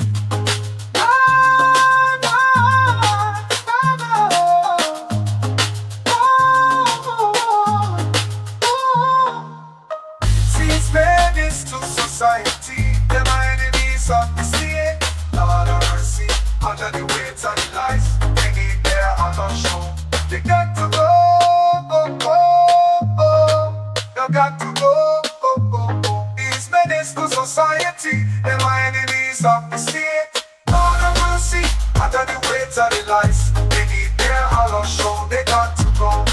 See, it's menace to society. Them are enemies of the state. Lord have mercy, under the weight of the lies. They need their honor show. They got to go, they got to go. It's menace to society. Them are enemies of the state. Lord have mercy, under the weight of the lies. They need their honor show. They got to go.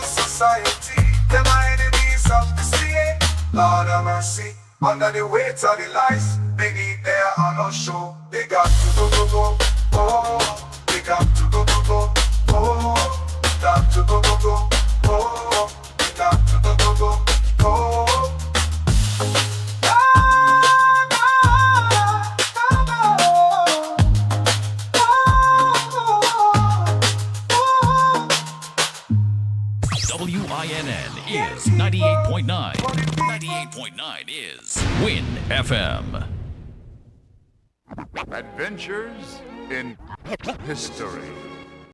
Society, them are enemies of the state. Lord have mercy, under the weight of the lies. They need their honor show. They got to go, oh. They got to go, oh. Got to go, oh. They got to go, oh. WINN is 98.9. 98.9 is Win FM. Adventures in history.